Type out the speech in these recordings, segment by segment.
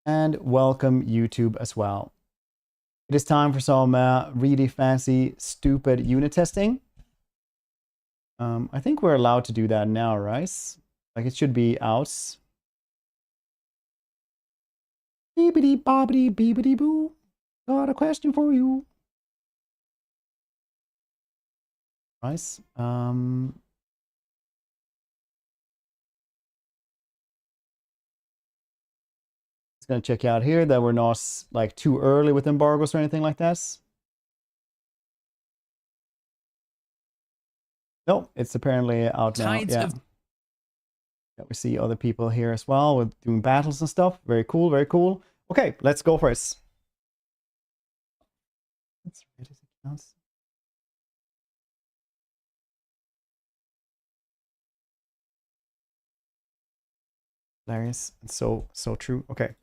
And welcome YouTube as well. It is time for some really fancy, stupid unit testing. I think we're allowed to do that now, right? Like it should be out. Beebity bobbity beebity boo. Got a question for you. Nice. Just gonna check out here that we're not like too early with embargoes or anything like that. No, it's apparently out now. Yeah. We see other people here as well with doing battles and stuff. Very cool, very cool. Okay, let's go for it. Let's read his accounts. Hilarious and so true. Okay.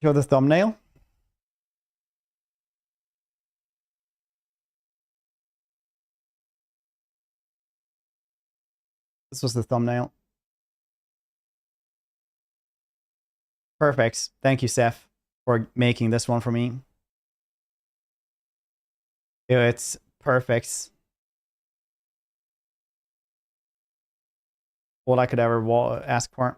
Show the thumbnail. This was the thumbnail. Perfect. Thank you, Seth, for making this one for me. It's perfect. All I could ever ask for.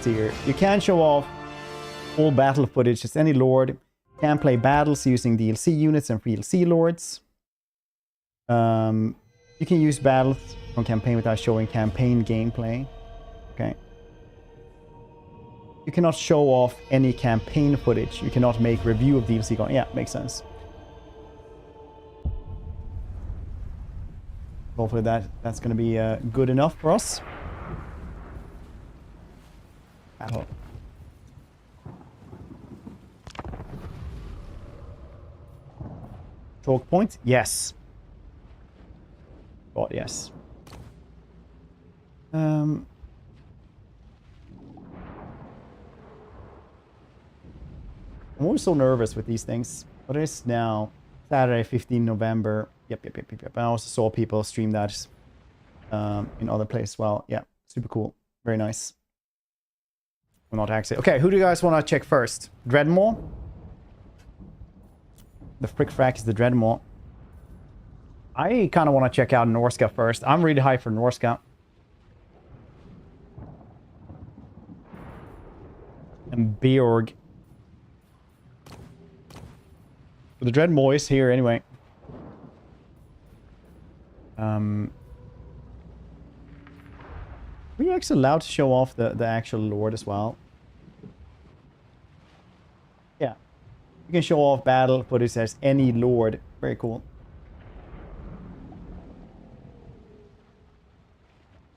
Here. You can show off full battle footage as any lord. Can play battles using DLC units and DLC lords. You can use battles from campaign without showing campaign gameplay. Okay. You cannot show off any campaign footage. You cannot make review of DLC. Yeah, makes sense. Hopefully that's going to be good enough for us. Battle. Choke point? Yes. God, yes. I'm always so nervous with these things. But it is now Saturday, 15 November. Yep. I also saw people stream that in other places as well. Yeah, super cool. Very nice. Well, not actually. Okay, who do you guys want to check first? Dreadmaw? The frick frack is the Dreadmaw. I kind of want to check out Norska first. I'm really hyped for Norska. And Bjorg. The Dreadmaw is here anyway. We're actually allowed to show off the actual lord as well. Yeah. You can show off battle footage as any lord. Very cool.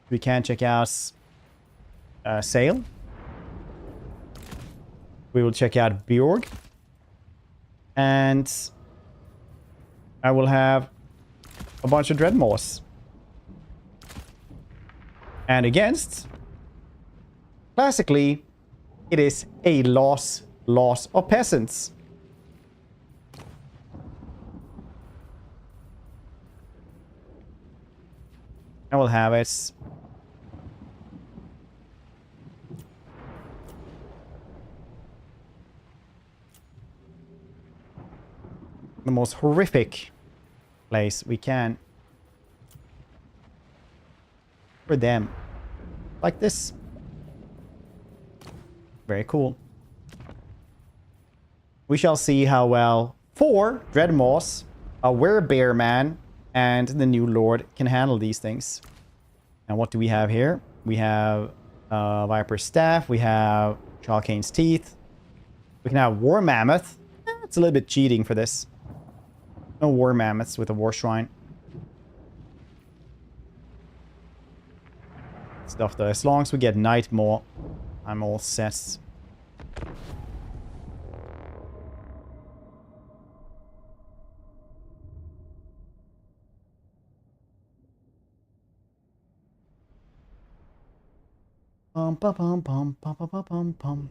We can check out Sail. We will check out Bjorg. And I will have a bunch of Dreadmaws. And against, classically, it is a loss of peasants. I will have it. The most horrific place we can. For them. Like this. Very cool. We shall see how well 4 Dreadmaws, a Werebearman, and the new Lord can handle these things. And what do we have here? We have Viper's Staff. We have Chalkane's Teeth. We can have War Mammoth. It's a little bit cheating for this. No War Mammoths with a War Shrine. Stuff though. As long as we get Nightmaw, I'm all set. Pum pum pum pum pum pum pum pum.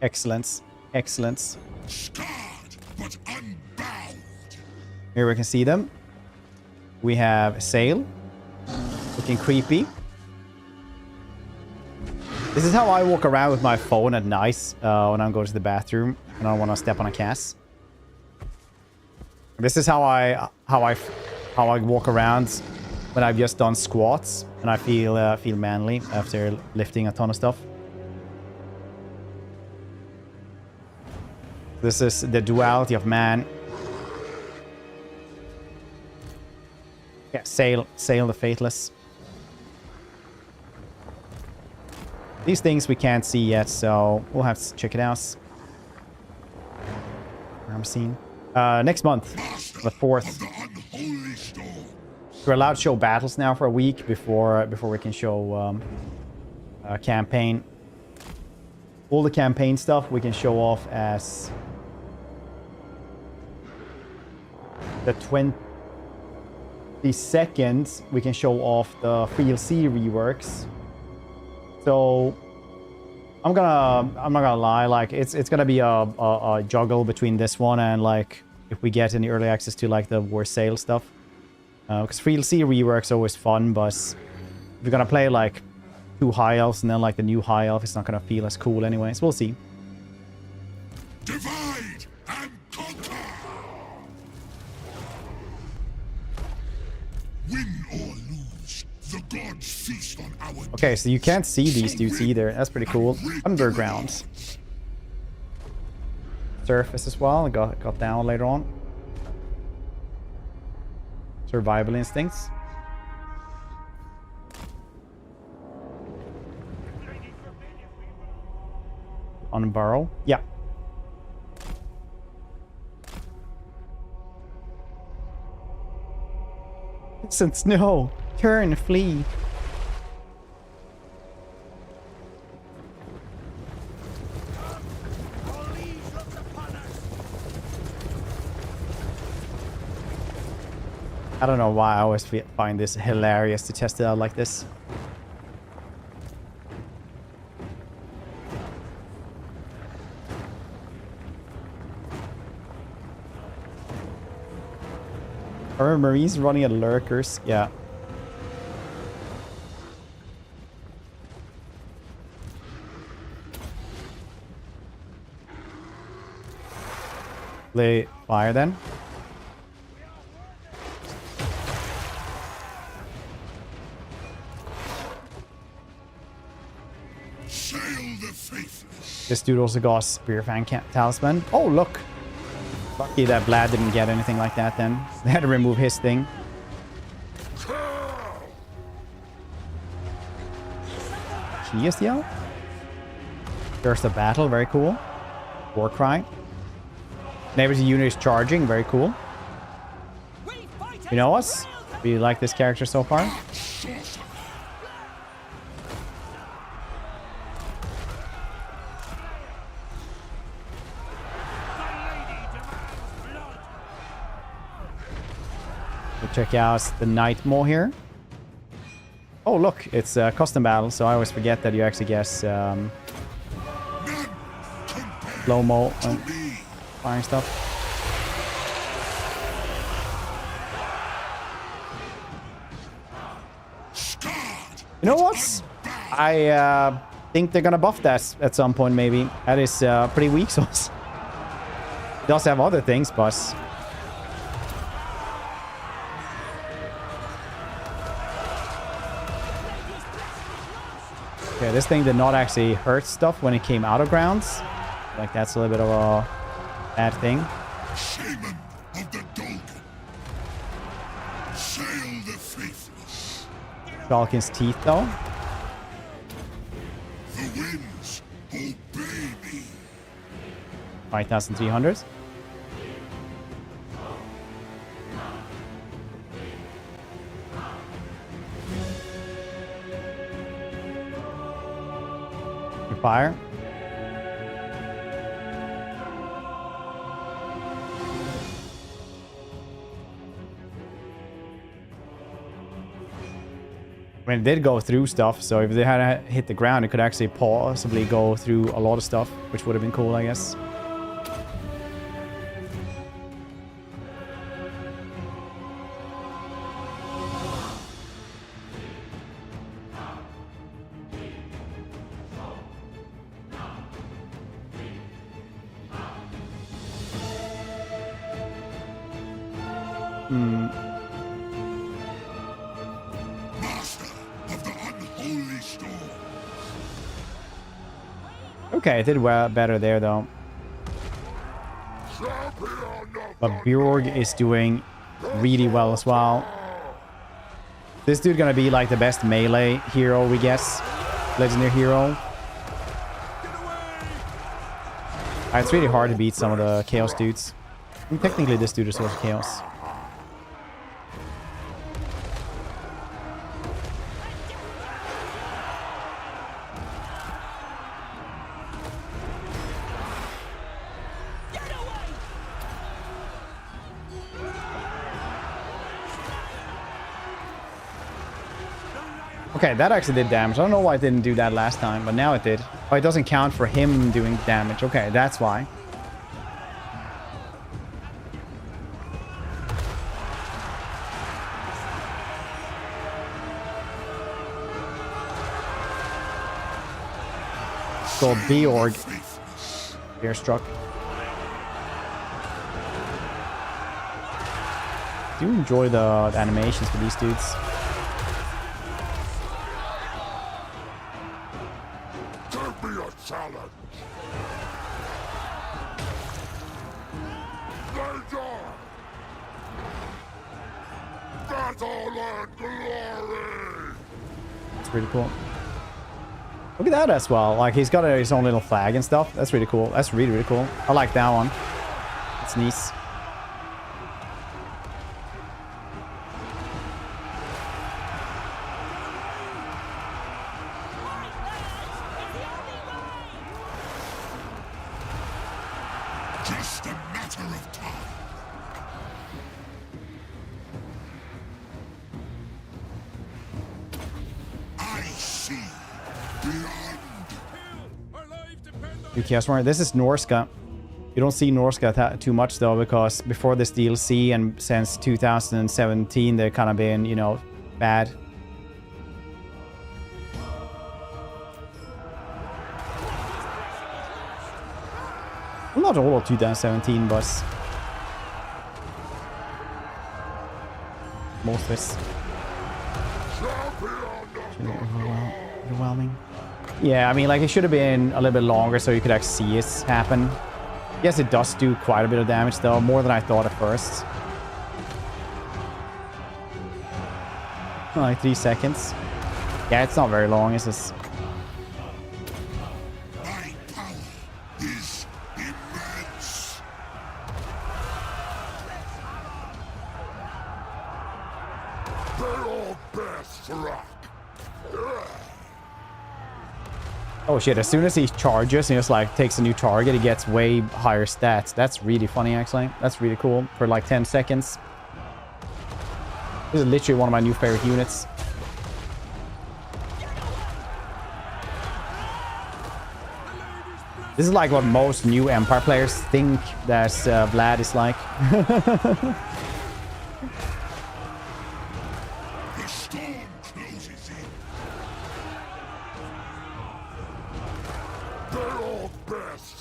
Excellence. Excellence. Scarred, but unbound. Here we can see them. We have Sail. Looking creepy. This is how I walk around with my phone at night when I'm going to the bathroom and I don't want to step on a cast. This is how I walk around when I've just done squats and I feel manly after lifting a ton of stuff. This is the duality of man. Yeah, Sail the Faithless. These things we can't see yet, so we'll have to check it out. I'm seeing. Next month, the 4th. We're allowed to show battles now for a week before we can show a campaign. All the campaign stuff we can show off as the 22nd. We can show off the DLC reworks. So I'm not gonna lie, like it's gonna be a juggle between this one and like if we get any early access to like the War Sale stuff. Because DLC reworks are always fun, but if you're gonna play like 2 High Elves and then like the new High Elf, it's not gonna feel as cool anyways. We'll see. Divide and conquer. Win or lose, the gods feast on our. Okay, so you can't see these dudes either. That's pretty cool. Underground. Surface as well. Got down later on. Survival instincts. Unburrow. Yeah. Since no. Turn, flee. I don't know why I always find this hilarious to test it out like this. I remember Marines running at lurkers. Yeah. Play fire then. This dude also got Spearfang Talisman. Oh, look. Lucky that Vlad didn't get anything like that then. They had to remove his thing. Cheers, yo. There's the battle. Very cool. War cry. Neighbors unit is charging. Very cool. You know us? Do you like this character so far? Check out the Nightmaw here. Oh, look, it's a custom battle, so I always forget that you actually get slow-mo and firing stuff. You know what? think they're gonna buff that at some point, maybe. That is pretty weak sauce. It does have other things, but... Okay, this thing did not actually hurt stuff when it came out of grounds. Like, that's a little bit of a bad thing. Shaman of the Dolgan. Sail the faithless. Falcon's teeth, though. The winds obey me. 5,300. Fire. I mean, it did go through stuff, so if they had hit the ground, it could actually possibly go through a lot of stuff, which would have been cool, I guess. Okay, it did well, better there, though. But Bjorg is doing really well as well. This dude gonna be like the best melee hero, we guess. Legendary hero. It's really hard to beat some of the Chaos dudes. I mean, technically, this dude is also Chaos. Okay, that actually did damage. I don't know why it didn't do that last time, but now it did. Oh, it doesn't count for him doing damage. Okay, that's why. So Bjorg. Air struck. Do enjoy the animations for these dudes. Pretty cool. Look at that as well. Like, he's got his own little flag and stuff. That's really cool. That's really, really cool. I like that one. It's nice. Just a matter of time. Chaos Warrior. This is Norska. You don't see Norska too much though, because before this DLC and since 2017 they've kind of been, you know, bad. Well, not all of 2017, but most of it's overwhelming. Yeah, I mean, like, it should have been a little bit longer so you could actually see it happen. Yes, it does do quite a bit of damage, though. More than I thought at first. Like 3 seconds. Yeah, it's not very long. It's just... My power is immense. They're all best rock. Oh shit, as soon as he charges and just like takes a new target, he gets way higher stats. That's really funny, actually. That's really cool for like 10 seconds. This is literally one of my new favorite units. This is like what most new Empire players think that Vlad is like. The storm closes in.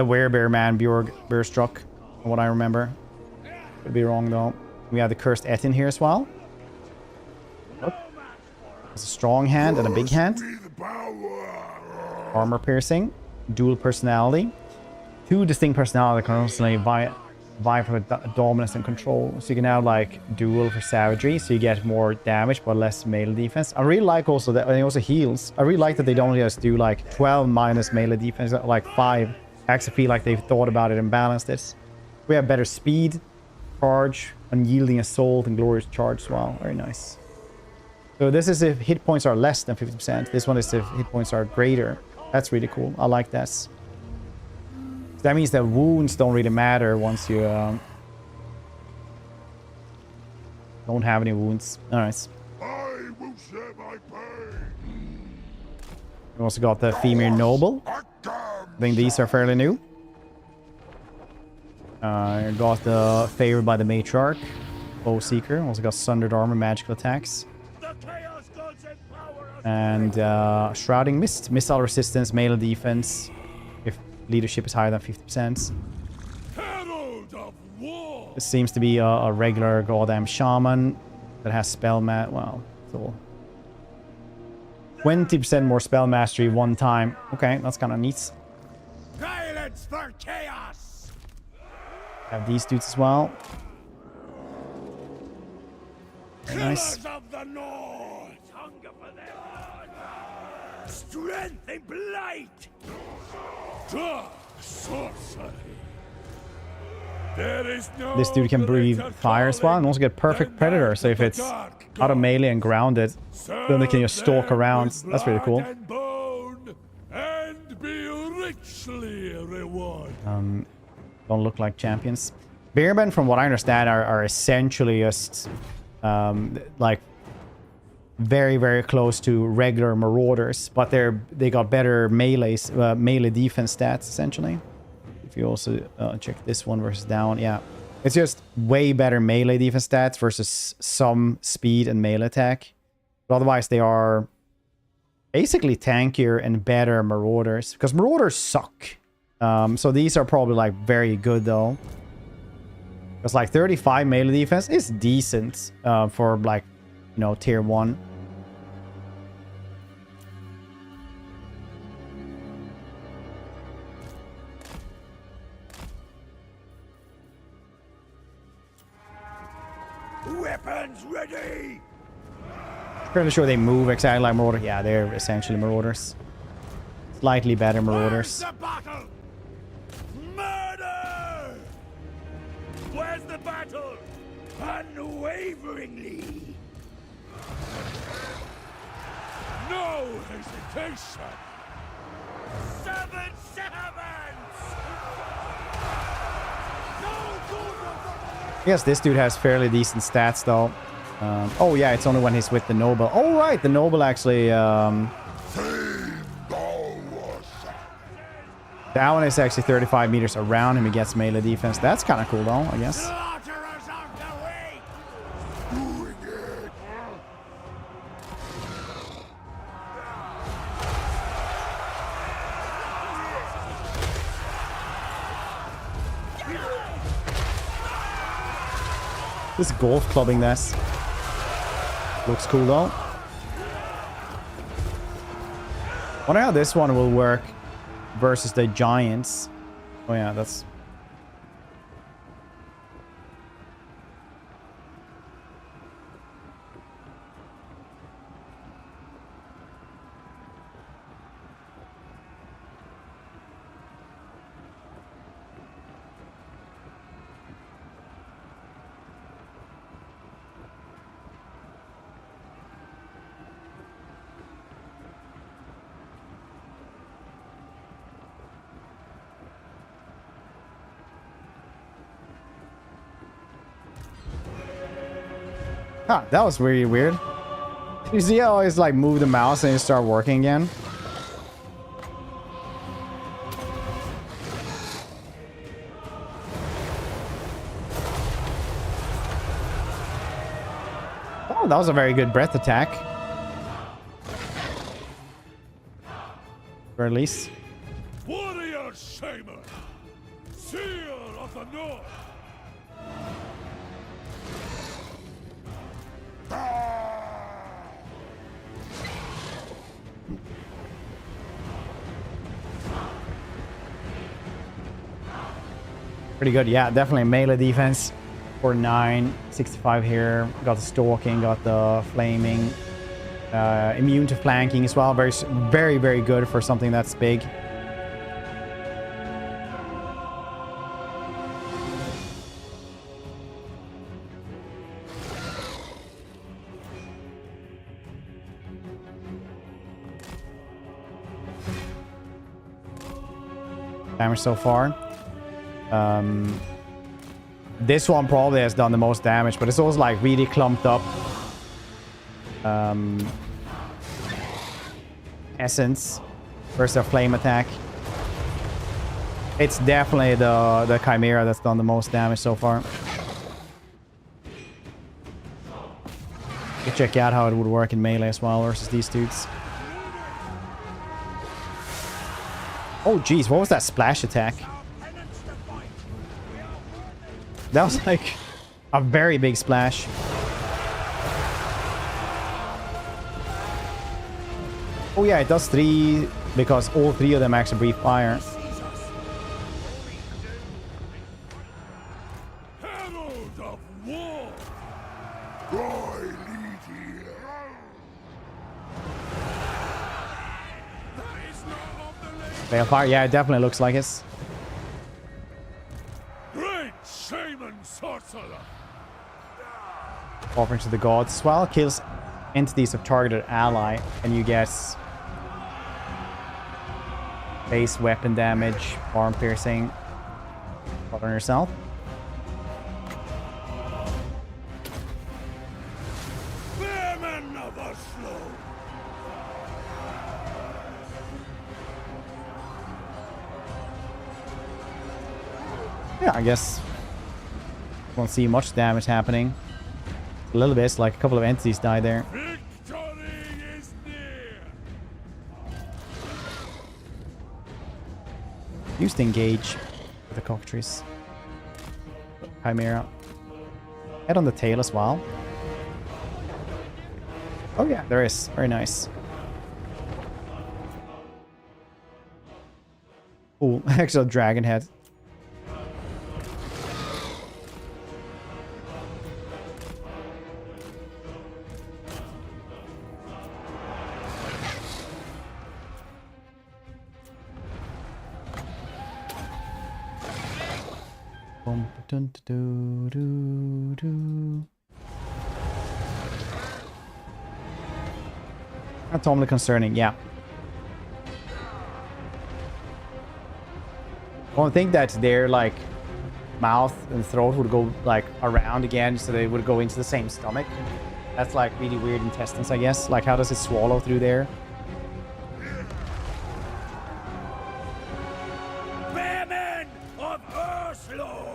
the Werebear man Bear struck, from what I remember. Could be wrong though. We have the Cursed Etin here as well. It's a strong hand and a big hand. Armor piercing. Dual personality. Two distinct personalities constantly vie for dominance and control. So you can have like dual for savagery, so you get more damage but less melee defense. I really like also that it also heals. I really like that they don't just do like 12 minus melee defense, like 5. I actually feel like they've thought about it and balanced it. We have better speed, charge, unyielding assault, and glorious charge as well. Very nice. So this is if hit points are less than 50%. This one is if hit points are greater. That's really cool. I like that. So that means that wounds don't really matter once you don't have any wounds. Alright. I will share my pain. We also got the Female Noble. I think these are fairly new. Got the Favored by the Matriarch. Bow Seeker. Also got Sundered Armor, magical attacks. And Shrouding Mist. Missile resistance, melee defense. If leadership is higher than 50%. This seems to be a regular goddamn shaman that has spell well, so 20% more spell mastery one time. Okay, that's kind of neat. Violence for chaos. Have these dudes as well. Very nice. Of the North, hunger for their blood. Strength and blight. Dark sorcery. There is no This dude can breathe fire as well and also get perfect predator. So if it's out of melee and grounded, then they can just stalk around. That's really cool. And be richly rewarded. Don't look like champions. Bearmen, from what I understand, are essentially just like very, very close to regular marauders, but they got better melee defense stats essentially. If you also check this one versus down, yeah, it's just way better melee defense stats versus some speed and melee attack. But otherwise, they are basically tankier and better marauders because marauders suck. So these are probably like very good though. Because like 35 melee defense is decent for like, you know, tier 1. Weapons ready. Fairly sure they move exactly like marauders. Yeah, they're essentially marauders. Slightly better marauders. Where's the battle? Murder! Where's the battle? Unwaveringly. No hesitation. 7 servants. No good. I guess this dude has fairly decent stats though. Oh yeah, it's only when he's with the noble. Oh right, the noble actually that one is actually 35 meters around him. He gets melee defense. That's kind of cool though, I guess. This golf clubbing this looks cool though. Wonder how this one will work versus the giants. Oh yeah, that's... Huh, that was really weird. You see how I always like move the mouse and it start working again? Oh, that was a very good breath attack. Or at least. Warrior Shaman. Pretty good. Yeah, definitely melee defense. 49, 65 here. Got the stalking, got the flaming. Immune to flanking as well. Very, very good for something that's big. Damage so far. This one probably has done the most damage, but it's also like really clumped up. Essence versus a flame attack. It's definitely the Chimera that's done the most damage so far. You check out how it would work in melee as well versus these dudes. Oh geez, what was that splash attack? That was like a very big splash. Oh yeah, it does 3 because all 3 of them actually breathe fire. Herald of war. I lead here. That is not of the lady. Balefire, yeah, it definitely looks like it. Great shaman sorcerer. Offering to the gods as well. Kills entities of targeted ally, and you get base weapon damage, arm piercing. Put on yourself. Bearman of Oslo. Yeah, I guess won't see much damage happening. A little bit, like a couple of entities died there. Victory is near. Used to engage with the cockatrice. Chimera. Head on the tail as well. Oh yeah, there is. Very nice. Cool. Actual dragon head. Dun, dun, dun, dun, dun. That's only concerning, yeah. I don't think that their like mouth and throat would go like around again, so they would go into the same stomach. That's like really weird intestines, I guess. Like, how does it swallow through there? Bearman of Oslo.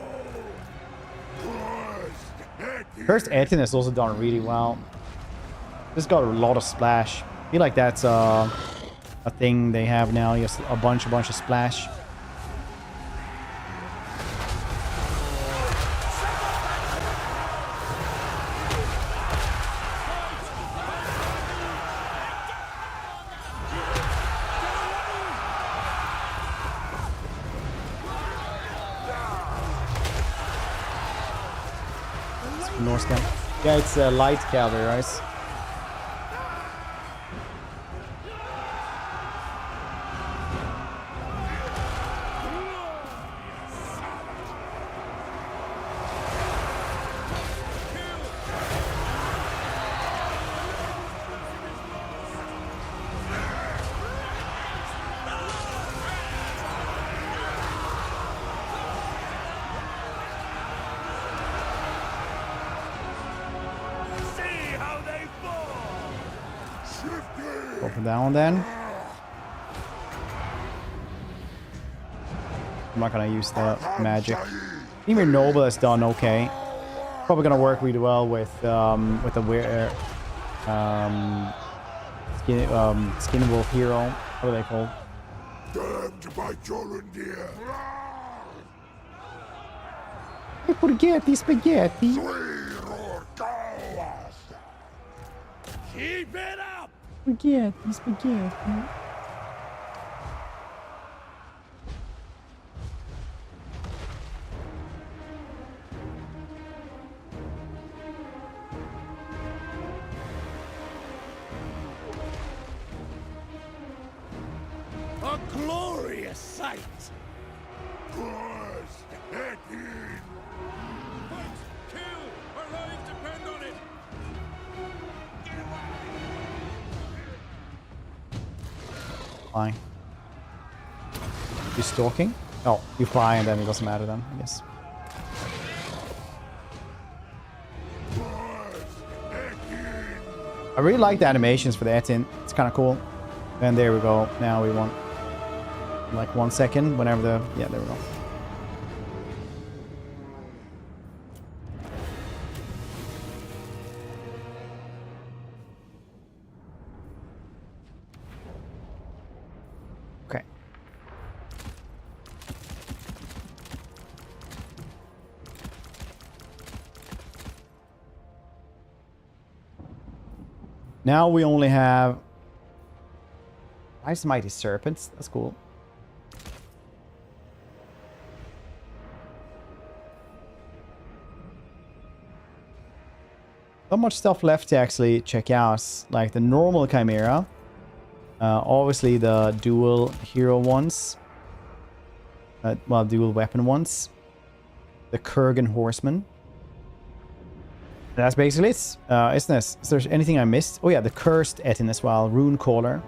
First Etin has also done really well. Just got a lot of splash. I feel like that's a thing they have now. Just a bunch of splash. Norse camp. Yeah, it's light cavalry, right? Go for that one then. I'm not gonna use the magic. Even Noble has done okay. Probably gonna work really well with the Skin Wolf hero. What are they called? Damned by Jorundir. Spaghetti, spaghetti. Keep it up. Spaghetti, spaghetti. glorious sight. Burst it in. Fight! Kill! Our lives depend on it! Get away! Flying. You stalking? Oh, you fly and then it doesn't matter then, I guess. I really like the animations for the Etin. It's kind of cool. And there we go. Now we want like 1 second whenever the... Yeah, there we go. Okay. Now we only have Ice Mighty Serpents. That's cool. Not much stuff left to actually check out. Like the normal Chimera. Obviously the dual hero ones. Well, dual weapon ones. The Kurgan Horseman. That's basically it, isn't it? Is there anything I missed? Oh yeah, the Cursed Etin as well. Rune Caller.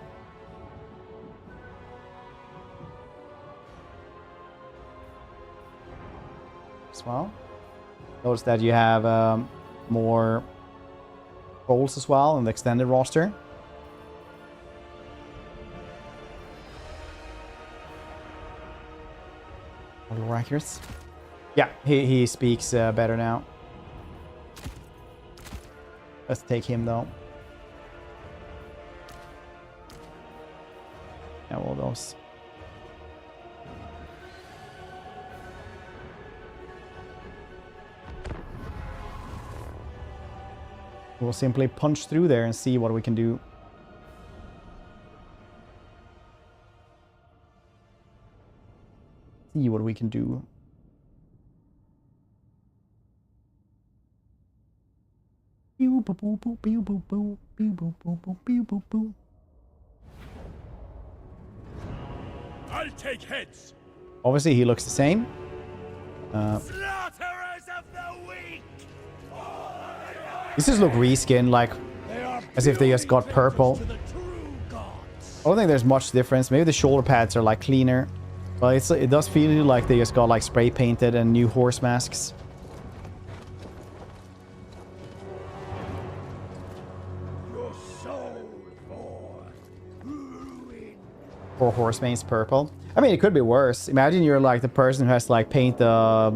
As well. Notice that you have more roles as well in the extended roster. A little accurate. Yeah, he speaks better now. Let's take him though. Yeah, all those. We'll simply punch through there and see what we can do. See what we can do. I'll take heads. Obviously, he looks the same. Slaughterers of the weak. These just look reskin, like as if they just got purple. I don't think there's much difference. Maybe the shoulder pads are like cleaner, but it does feel like they just got like spray painted and new horse masks. Or Horsemane's purple. I mean, it could be worse. Imagine you're like the person who has to like paint the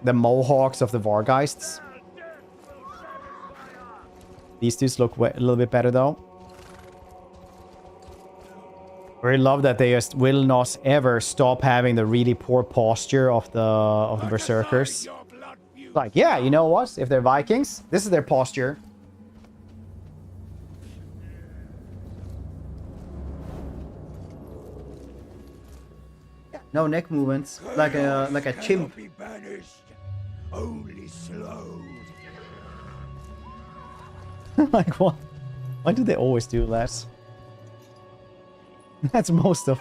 the mohawks of the Vargeists. These two look a little bit better though. I really love that they just will not ever stop having the really poor posture of the berserkers. Like, yeah, you know what? If they're Vikings, this is their posture. No neck movements, like a chimp. Be banished, only slowed. Like what? Why do they always do that? That's most of.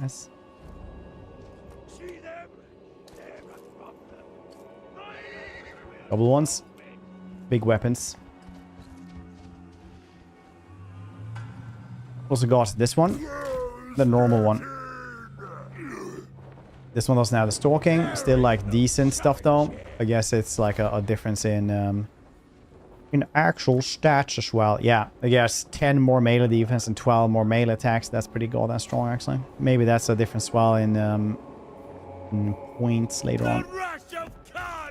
Yes. See them? They're a problem. Double ones. Big weapons. Also got this one. The normal one. This one doesn't have the stalking. Still like decent stuff though. I guess it's like a difference in actual stats as well. Yeah, I guess 10 more melee defense and 12 more melee attacks. That's pretty goddamn strong actually. Maybe that's a difference as well in points later on.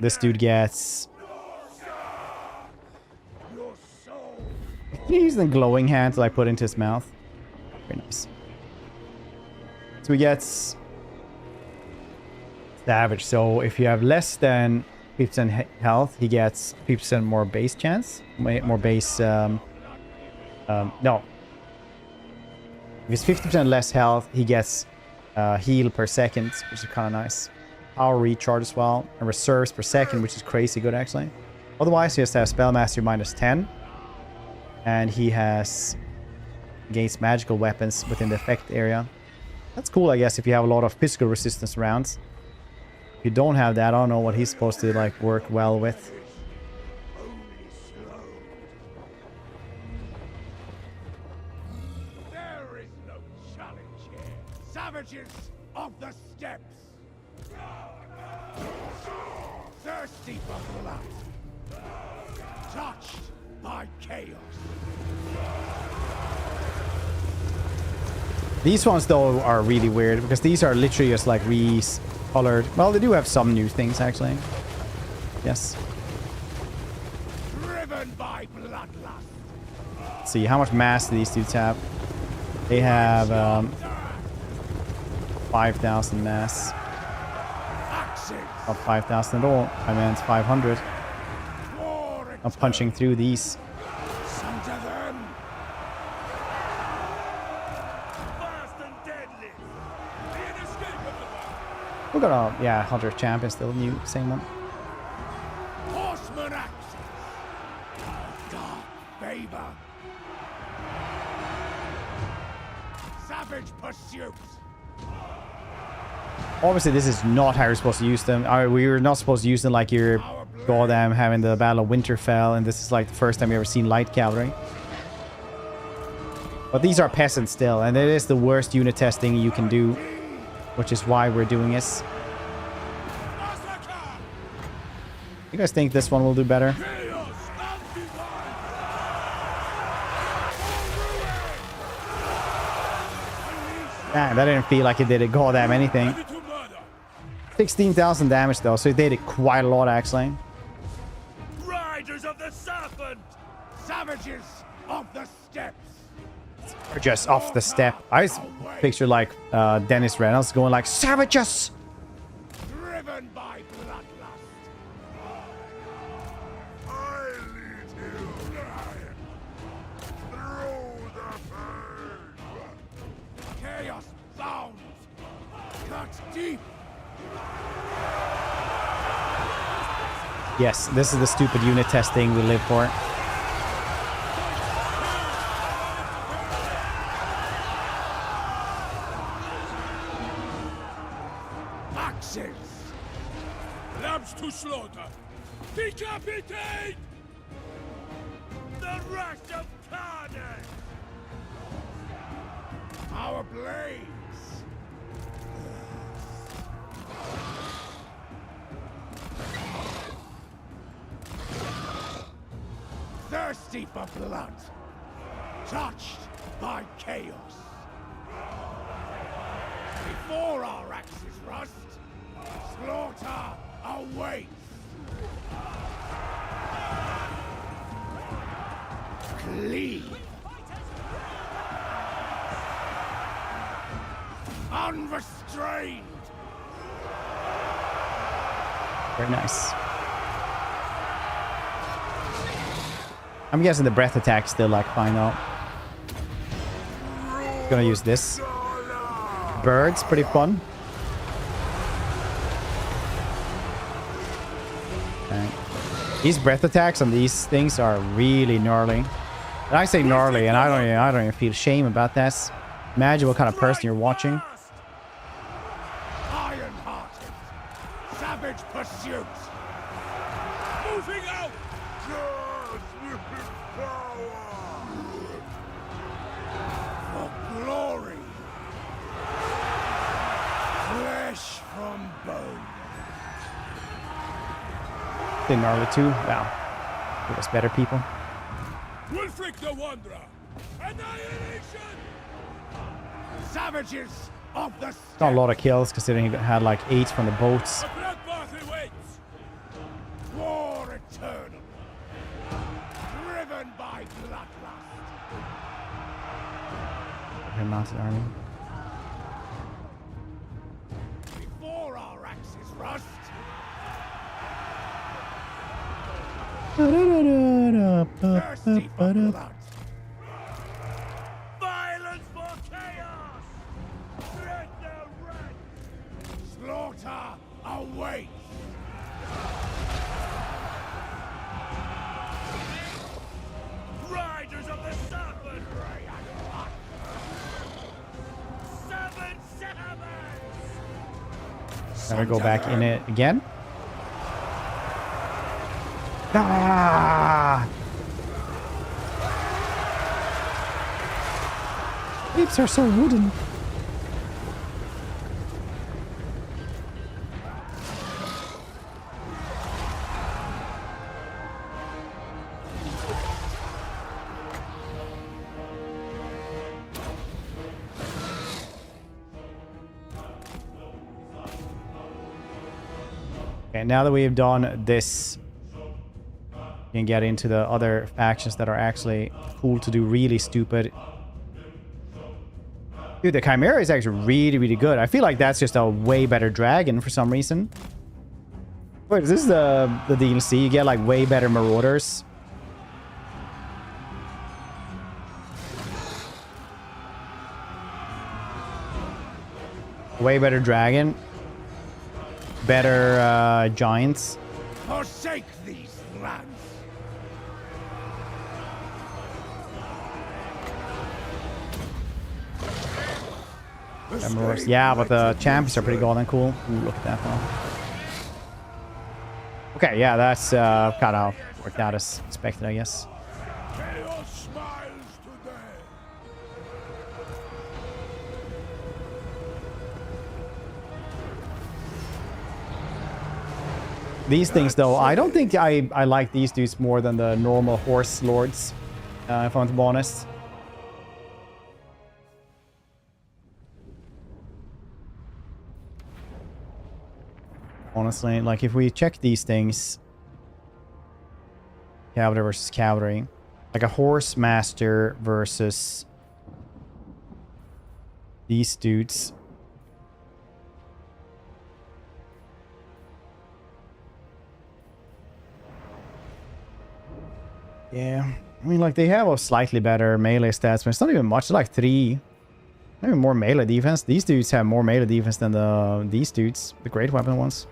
This dude gets... He's the glowing hand that I put into his mouth. Very nice. So he gets... Savage. So if you have less than 50% health, he gets 50% more base chance. More base... no. If it's 50% less health, he gets heal per second, which is kind of nice. Power recharge as well. And reserves per second, which is crazy good actually. Otherwise, he has to have Spellmaster minus 10. And he has against magical weapons within the effect area. That's cool, I guess, if you have a lot of physical resistance rounds. If you don't have that, I don't know what he's supposed to like work well with. There is no challenge here. Savages of the steppes. Thirsty for blood. Touched by chaos. These ones, though, are really weird because these are literally just like recolored. Well, they do have some new things, actually. Yes. Driven by bloodlust. Let's see, how much mass do these dudes have? They have 5,000 mass. Axes. Not 5,000 at all. I meant 500. War I'm punching through these. Some to them. Fast and deadly. The inescapable. We're gonna, yeah, Hunter Champion still new, same one. Horseman axes. Dark favor. Savage pursuit. Obviously, this is not how you're supposed to use them. We were not supposed to use them like you're goddamn having the Battle of Winterfell, and this is like the first time you ever seen light cavalry. But these are peasants still, and it is the worst unit testing you can do, which is why we're doing this. You guys think this one will do better? Damn, that didn't feel like it did a goddamn anything. 16,000 damage though, so it did it quite a lot actually. Riders of the serpent. Savages of the steppes. Or just off the step. I just picture like Dennis Reynolds going like, savages! Driven by bloodlust. I lead you. Through the pain. Chaos bound. Cut deep. Yes, this is the stupid unit testing we live for. Axes. Lambs to slaughter. Decapitate! The rush of carnage! Our blades! Thirsty for blood, touched by chaos. Before our axes rust, slaughter awaits. Cleave. Unrestrained. Very nice. I'm guessing the breath attack still like fine though. Gonna use this. Birds, pretty fun. Okay. These breath attacks on these things are really gnarly. And I say gnarly, and I don't even feel shame about this. Imagine what kind of person you're watching. Iron-hearted. Savage pursuit. Moving out. For glory. Flesh from bone. They're gnarly too. Wow. Give us better people. Wulfric the Wanderer. Annihilation. Savages of the Not a lot of kills considering he had like 8 from the boats. The bloodbath awaits. War eternal. Driven by bloodlust. Her mounted army. Before our axes rust. Thirsty for blood. Violence for chaos. Tread the ranks. Slaughter awaits. Riders of the serpent. Then we go back in it again. Ah! Apes are so wooden. Okay, now that we've done this, we can get into the other factions that are actually cool to do really stupid. Dude, the Chimera is actually really, really good. I feel like that's just a way better dragon for some reason. Wait, is this the DLC? You get like way better Marauders. Way better dragon. Better giants. Forsake these lands. Yeah, but the champions are pretty golden cool. Ooh, look at that one. Okay, yeah, that's kind of worked out as expected, I guess. Chaos smiles today. These things, though, I don't think I like these dudes more than the normal horse lords, if I'm to be honest. Honestly, like if we check these things, cavalry versus cavalry, like a horse master versus these dudes. Yeah, I mean, like they have a slightly better melee stats, but it's not even much. It's like 3, maybe more melee defense. These dudes have more melee defense than these dudes, the great weapon ones.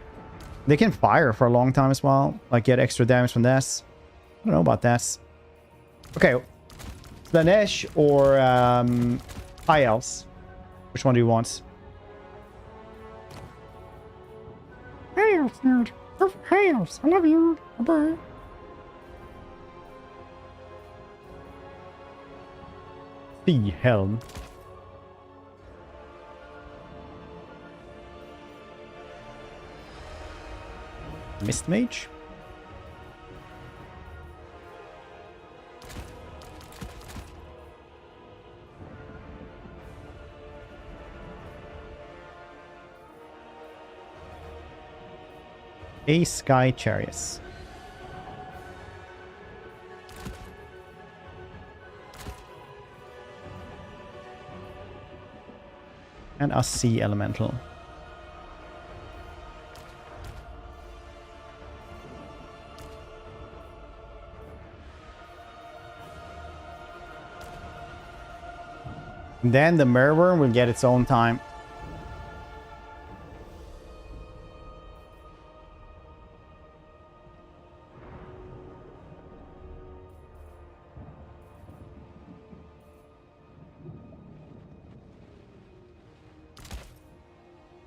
They can fire for a long time as well, like get extra damage from this. I don't know about that. Okay, Slanesh or High Elves? Which one do you want? High Elves, nerd. High Elves, I love you. Bye-bye. Sea Helm. Mist Mage? A Sky Chariots. And a Sea Elemental. Then the Merworm will get its own time.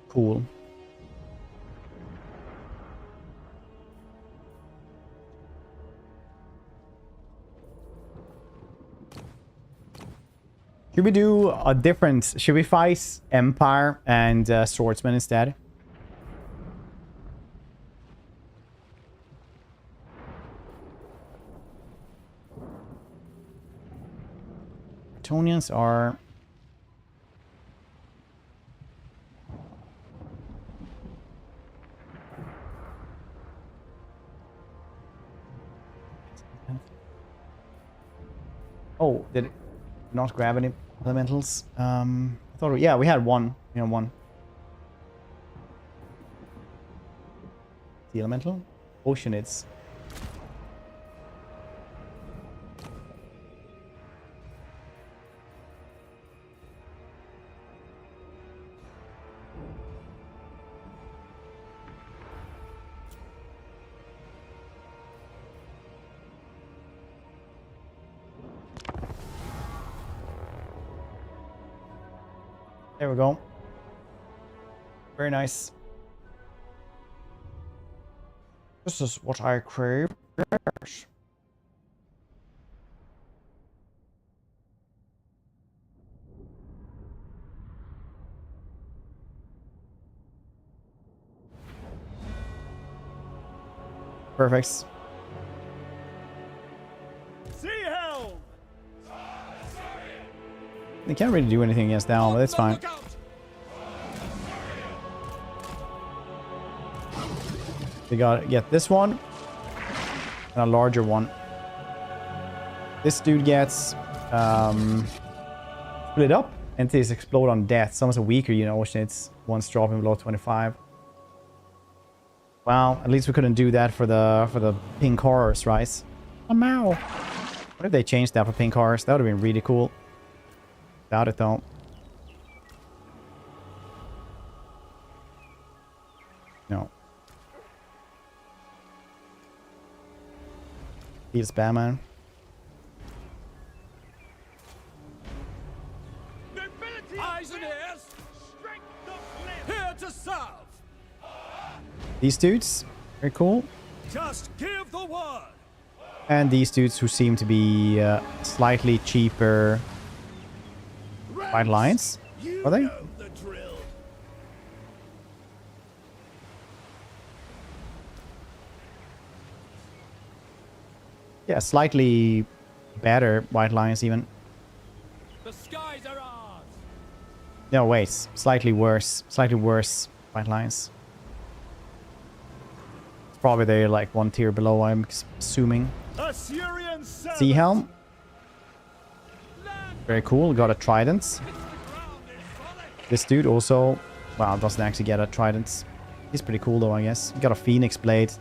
Cool. Should we do a different... Should we fight Empire and Swordsman instead? Bretonians are... Oh, did it not grab any elementals? I thought, yeah, we had one. You know, one. The elemental? Oceanids. There we go. Very nice. This is what I crave. Yes. Perfect. Sea helm! They can't really do anything against that one, but it's fine. Look out! They gotta get this one and a larger one. This dude gets split up. Entities explode on death. Some are weaker, you know, which it's once dropping below 25. Well, at least we couldn't do that for the pink horrors, right? Oh, Mao. What if they changed that for pink horrors? That would have been really cool. Doubt it though. No. He's Batman. Nobility eyes and ears! Strength of limb! Here to serve! These dudes, very cool. Just give the word! And these dudes who seem to be slightly cheaper white lions. You Are they? know the drill. Yeah, slightly better white lions even. The skies are ours! No, wait, slightly worse. Slightly worse white lions. It's probably they're like one tier below, I'm assuming. Assyrian Sea helm. Very cool. Got a trident. This dude also, well, doesn't actually get a trident. He's pretty cool though, I guess. Got a phoenix blade.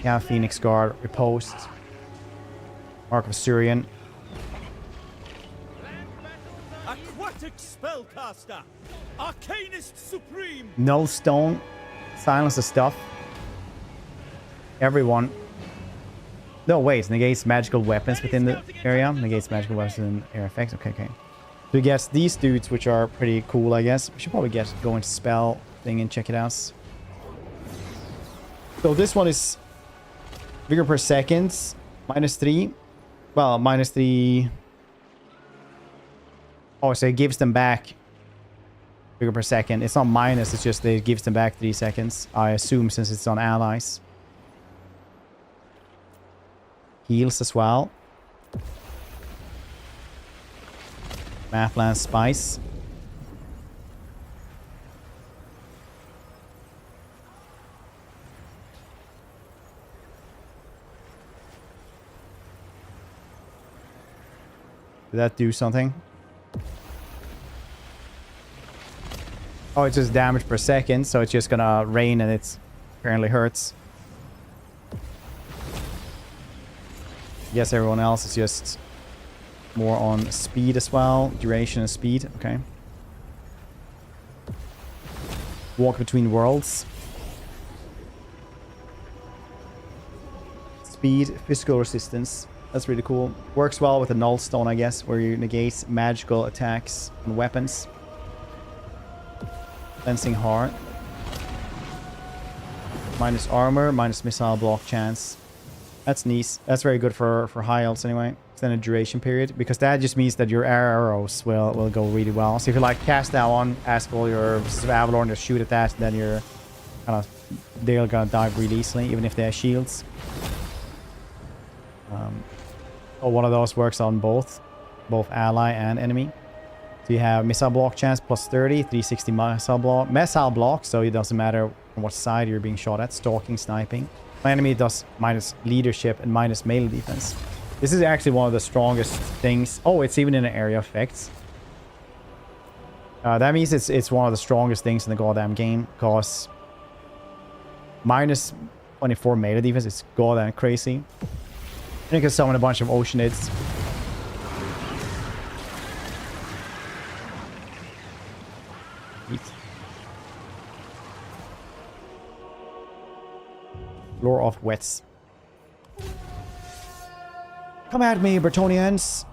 Yeah, phoenix guard, riposte. Mark of Syrian. Aquatic spellcaster! Arcanist supreme! Null stone. Silence the stuff. Everyone. No, wait. Negates magical weapons within the area. Negates magical weapons in air effects. Okay, okay. So we get these dudes, which are pretty cool, I guess. We should probably go into spell thing and check it out. So this one is vigor per second. -3. Well, -3. Oh, so it gives them back vigor per second. It's not minus, it's just that it gives them back 3 seconds. I assume since it's on allies. Heals as well. Mathland Spice. Did that do something? Oh, it's just damage per second, so it's just gonna rain and it apparently hurts. I guess everyone else is just more on speed as well. Duration and speed. Okay. Walk between worlds. Speed, physical resistance. That's really cool. Works well with the null stone, I guess, where you negate magical attacks and weapons. Cleansing heart. Minus armor, minus missile block chance. That's nice. That's very good for high elves anyway. Extended duration period, because that just means that your arrows will go really well. So if you like cast that one, ask all your Avalorn to shoot at that, then you're they're gonna die really easily, even if they have shields. Oh, one of those works on both ally and enemy. So you have missile block chance plus 30, 360 missile block, so it doesn't matter on what side you're being shot at. Stalking, sniping. My enemy does minus leadership and minus melee defense. This is actually one of the strongest things. Oh, it's even in an area effects. That means it's one of the strongest things in the goddamn game, because minus 24 melee defense is goddamn crazy. And you can summon a bunch of Oceanids. Lore of Wets. Come at me, Bretonians!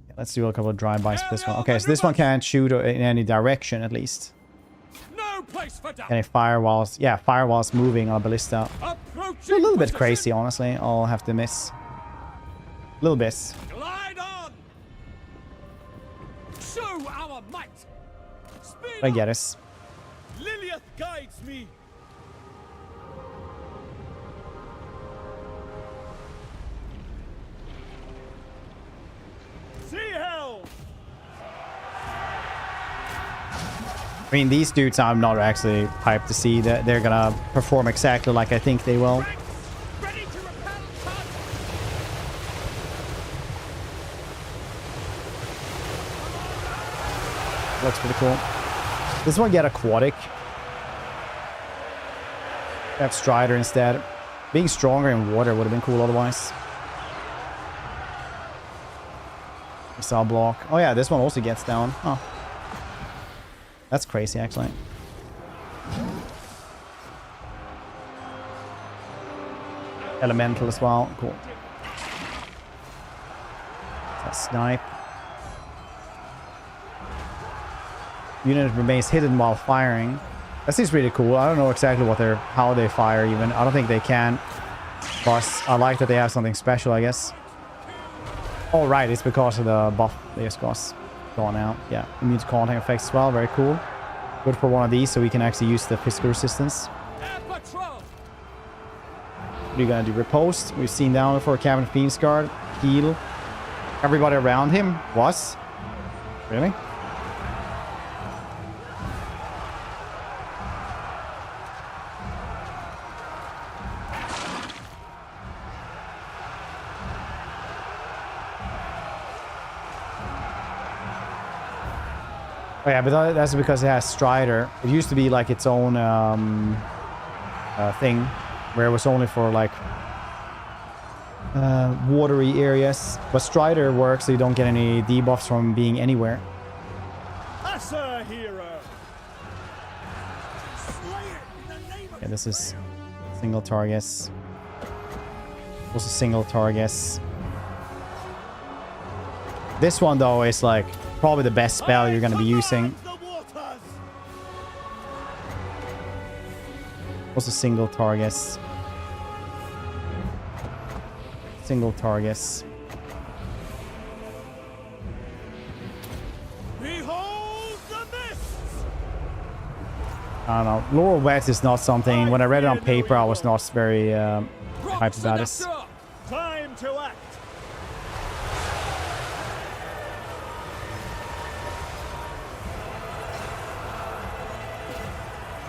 Yeah, Let's do a couple of drive-bys for this one. Okay, so this one can't shoot in any direction, at least. No place for doubt. Can it fire whilst... Yeah, fire whilst moving on a ballista. Approaching A little bit position. crazy, honestly. I'll have to miss. A little bit. Glide on. Show our might. Speed I up. get it. Lilith guides me. Sea hell. I mean, these dudes I'm not actually hyped to see that they're gonna perform exactly like I think they will. Ready to repel charge. Looks pretty cool. This one get aquatic. Have Strider instead. Being stronger in water would have been cool otherwise. Missile block. Oh yeah, this one also gets down. Oh. That's crazy, actually. Elemental as well. Cool. That snipe. Unit remains hidden while firing. That seems really cool. I don't know exactly how they fire even. I don't think they can. But I like that they have something special, I guess. Oh, right. It's because of the buff they just got gone out. Yeah. Immune to contact effects as well. Very cool. Good for one of these so we can actually use the physical resistance. Air patrol. What are you going to do? Riposte. We've seen down before Captain Fiend's Guard. Heal. Everybody around him. What? Really? Oh yeah, but that's because it has Strider. It used to be like its own thing, where it was only for like watery areas. But Strider works so you don't get any debuffs from being anywhere. As a hero. Slay it in the name of Yeah, this is single targets. Also single targets. This one though is like probably the best spell you're going to be using. the waters. Also single targets. Single targets. Behold the mists. I don't know. Laurel Wet is not something... When I read it on paper, I was not very hyped about this. Time to act.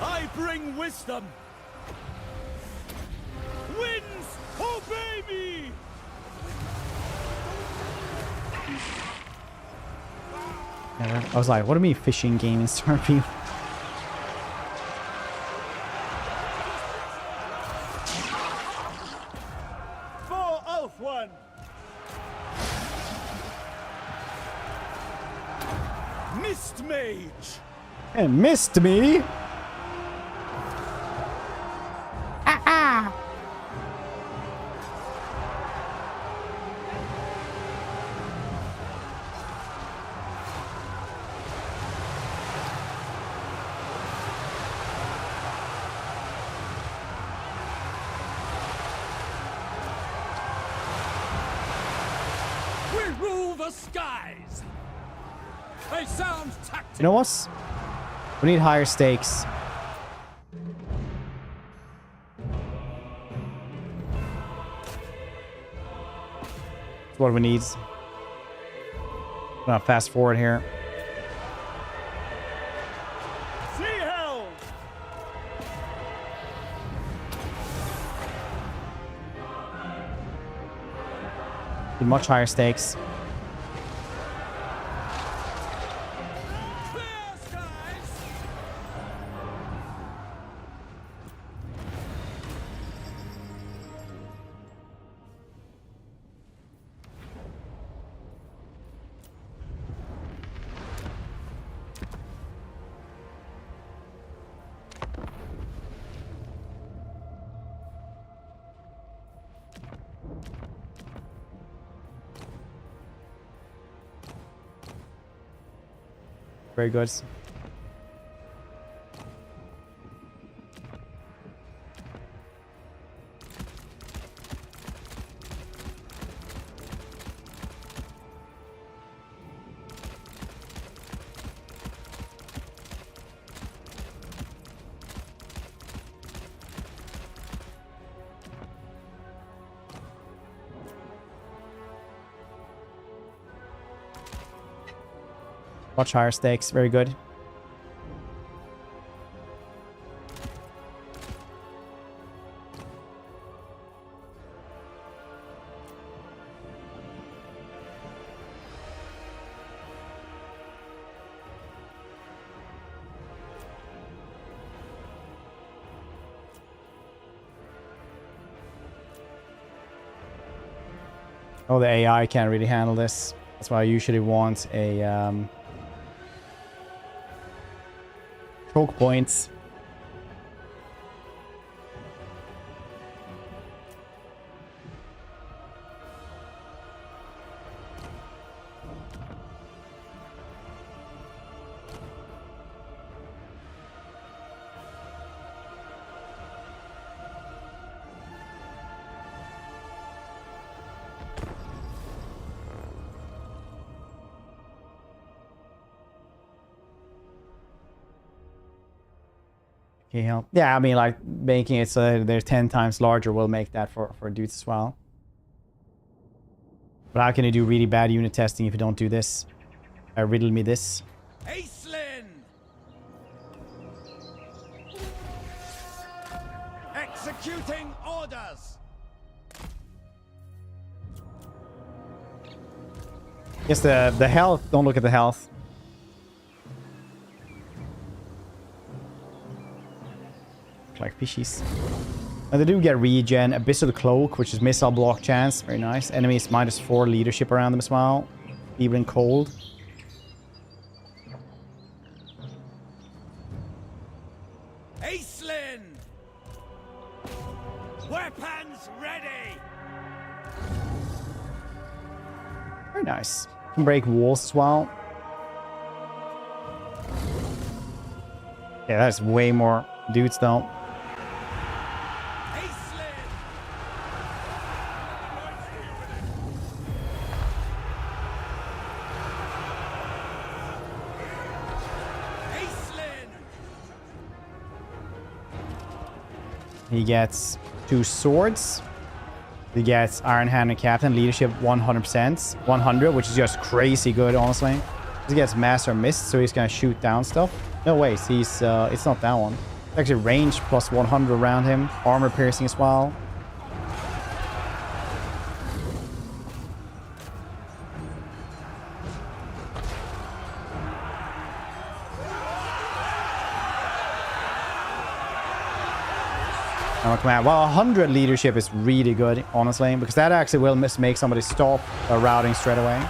I bring wisdom. Winds, obey me. I was like, what do you mean fishing game in Starfield? For Oath One. Mist Mage. And missed me! We rule the skies. They sound tactical. You know what? We need higher stakes. That's what we need. I'm gonna fast forward here. Sea hell. Need much higher stakes. Clear skies. Very good. Much higher stakes. Very good. Oh, the AI can't really handle this. That's why I usually want a choke points. Yeah, I mean, like, making it so that they're 10 times larger will make that for dudes as well. But how can you do really bad unit testing if you don't do this? Riddle me this. Aislinn! Executing orders! Yes, the health. Don't look at the health. Like fishies. And they do get regen, Abyssal Cloak, which is missile block chance. Very nice. Enemies -4 leadership around them as well. Fever and cold. Aislinn! Weapons ready! Very nice. Can break walls as well. Yeah, that's way more dudes though. He gets 2 swords. He gets Iron Hand and Captain. Leadership 100%. 100, which is just crazy good, honestly. He gets Master Mist, so he's gonna shoot down stuff. No, wait, he's, it's not that one. It's actually range plus 100 around him. Armor piercing as well. Command. Well, 100 leadership is really good, honestly, because that actually will make somebody stop routing straight away.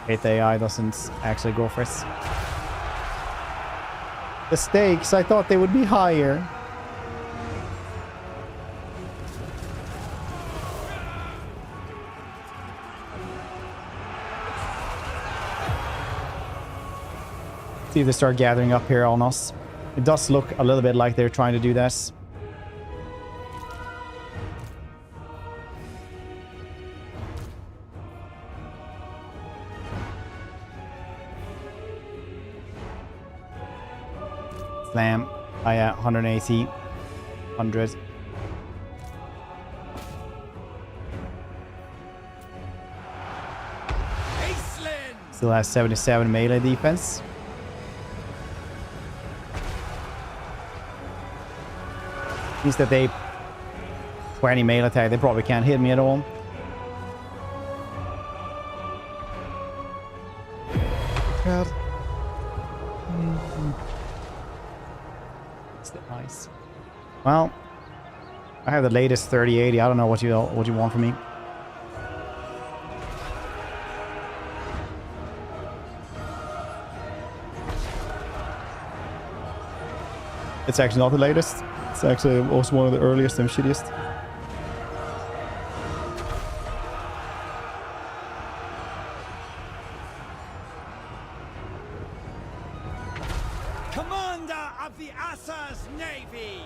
The AI doesn't actually go for it. The stakes, I thought they would be higher. See if they start gathering up here on us. It does look a little bit like they're trying to do this. Slam. Oh yeah, 180. 100. Still has 77 melee defense. Means that they 20 melee attack, they probably can't hit me at all. God. Nice. Well, I have the latest 3080. I don't know what you want from me. It's actually not the latest. It's actually also one of the earliest and shittiest. Commander of the Assa's Navy!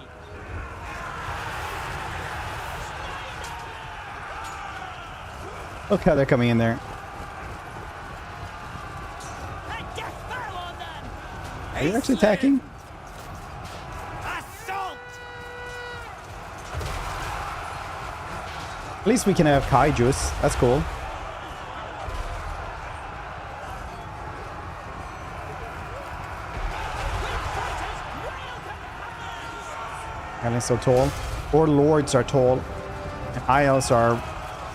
Look how they're coming in there. Are you actually attacking? Assault! At least we can have kaijus. That's cool. And so tall. Or lords are tall. And isles are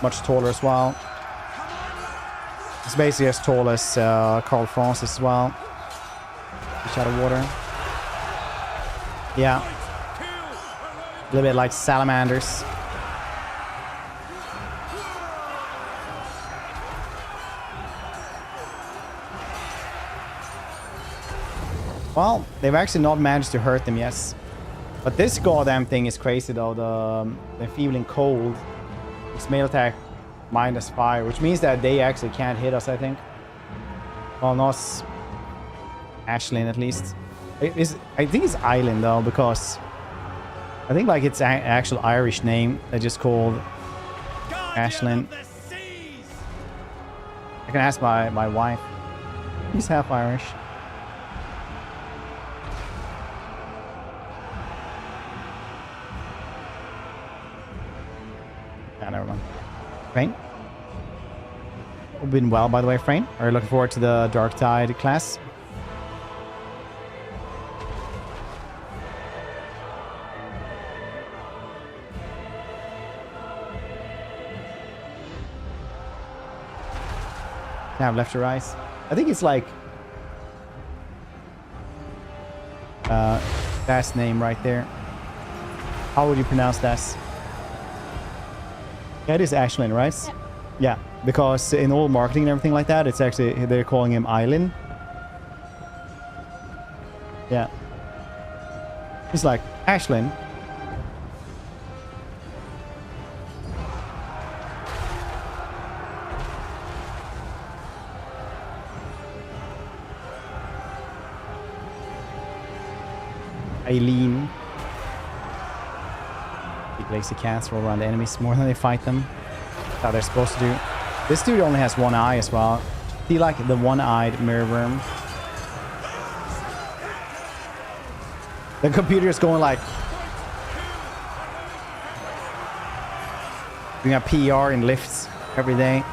much taller as well. It's basically as tall as Carl Francis as well. Fish out of water. Yeah. A little bit like salamanders. Well, they've actually not managed to hurt them, yes. But this goddamn thing is crazy though. They're feeling cold. It's melee attack -5, which means that they actually can't hit us, I think. Well, not Ashlyn at least. I think it's Island though, because I think like it's an actual Irish name. They just called Ashlyn. I can ask my wife. He's half Irish. Never mind. Frayne? Been well, by the way, Frayne. Are you looking forward to the Dark Tide class? Have left or right. I think it's like that name right there. How would you pronounce that? Yeah, it is Ashlyn, right? Yeah, because in all marketing and everything like that, it's actually, they're calling him Island. Yeah. He's like, Ashlyn. Eileen. Lazy cats roll around the enemies more than they fight them. That's how they're supposed to do. This dude only has one eye as well. See, like the one-eyed mirror worm. The computer is going like doing a PR in lifts every day,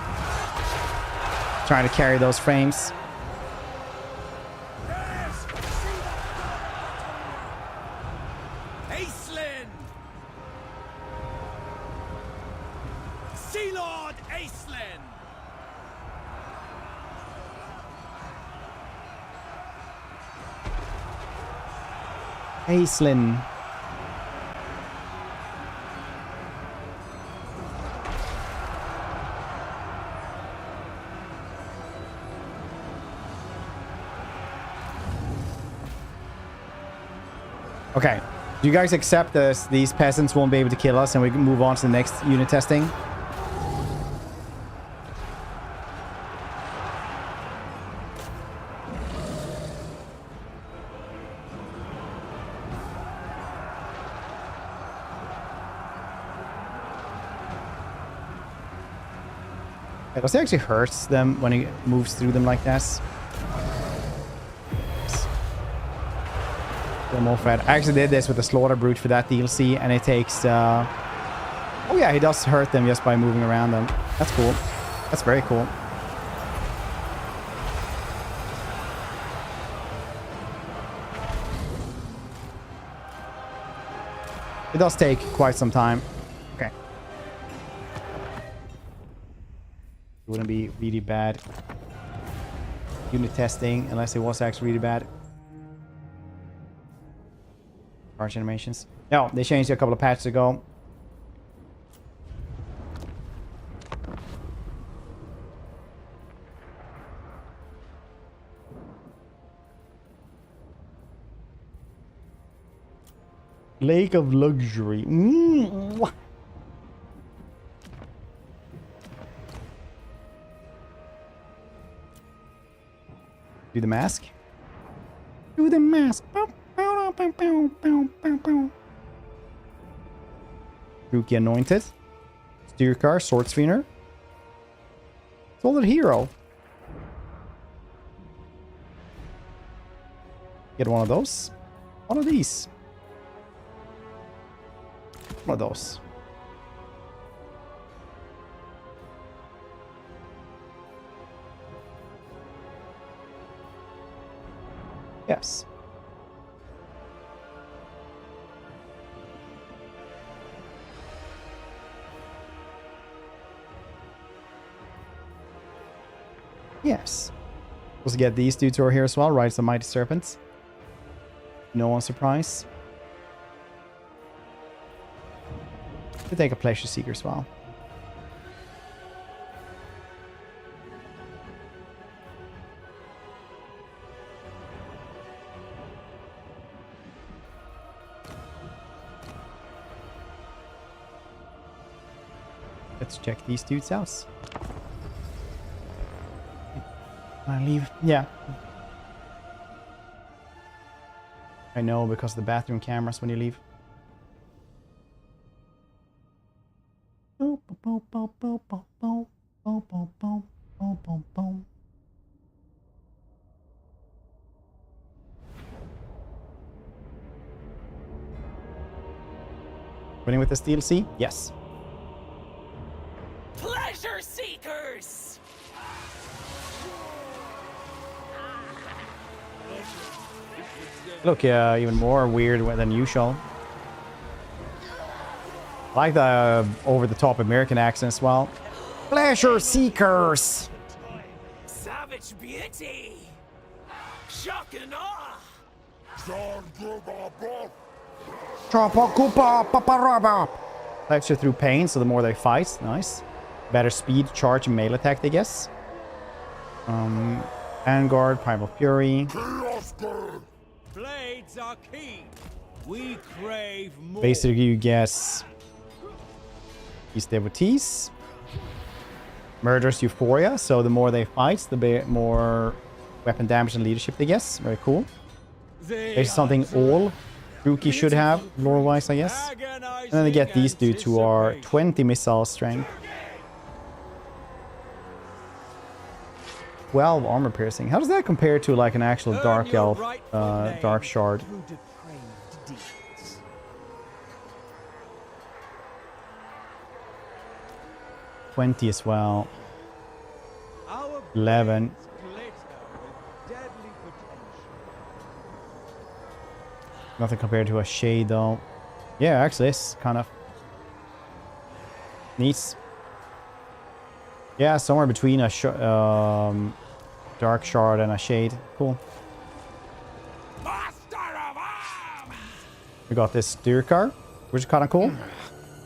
trying to carry those frames. Aislinn. Okay. Do you guys accept this? These peasants won't be able to kill us and we can move on to the next unit testing? It also actually hurts them when he moves through them like this. They're more fed. I actually did this with the Slaughter Brute for that DLC, and it takes... oh yeah, he does hurt them just by moving around them. That's cool. That's very cool. It does take quite some time. Okay. It wouldn't be really bad unit testing unless it was actually really bad. Charge animations. No, they changed it a couple of patches ago. Lake of Luxury. Mm. Do the mask. Do the mask. Bow, bow, bow, bow, bow, bow, bow. Druki Anointed. Styrkar, Sword Sweener. Solid Hero. Get one of those. One of these. One of those. Yes. Yes. Let's get these dudes over here as well. Rise the Mighty Serpents. No one surprise. To take a Pleasure Seeker as well. Let's check these dudes' out. I leave. Yeah. I know, because of the bathroom cameras when you leave. Winning with this DLC? Yes. Pleasure seekers! Look, even more weird than usual. I like the over-the-top American accent as well. Pleasure Seekers! Savage beauty! Shock and awe! Pleasure through pain, so the more they fight. Nice. Better speed, charge, and melee attack, I guess. Vanguard, Primal Fury. Blades are key. We crave more. Basically, you guess these devotees. Murderous Euphoria, so the more they fight, the more weapon damage and leadership they guess. Very cool. There's something all Druki should have, lore-wise, I guess. And then they get these dudes who are 20 missile strength. 12 armor piercing. How does that compare to like an actual Dark Elf, Dark Shard? 20 as well. 11. Nothing compared to a Shade though. Yeah, actually it's kind of neat. Yeah, somewhere between a Dark Shard and a Shade. Cool. We got this Styrkar, which is kind of cool.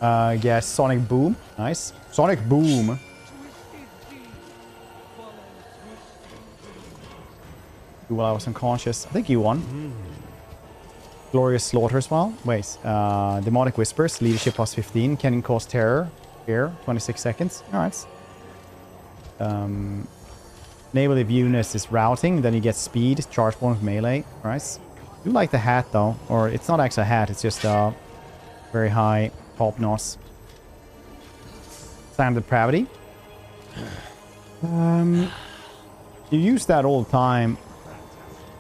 Yes, Sonic Boom. Nice. Sonic Boom. Well, I was unconscious. I think you won. Glorious Slaughter as well. Wait. Demonic Whispers. Leadership plus 15. Can cause terror. Here. 26 seconds. Alright. Enable if units is routing. Then you get speed. Charge bonus melee. Alright. I do like the hat though. Or it's not actually a hat. It's just very high top notch. Slam Depravity. You use that all the time.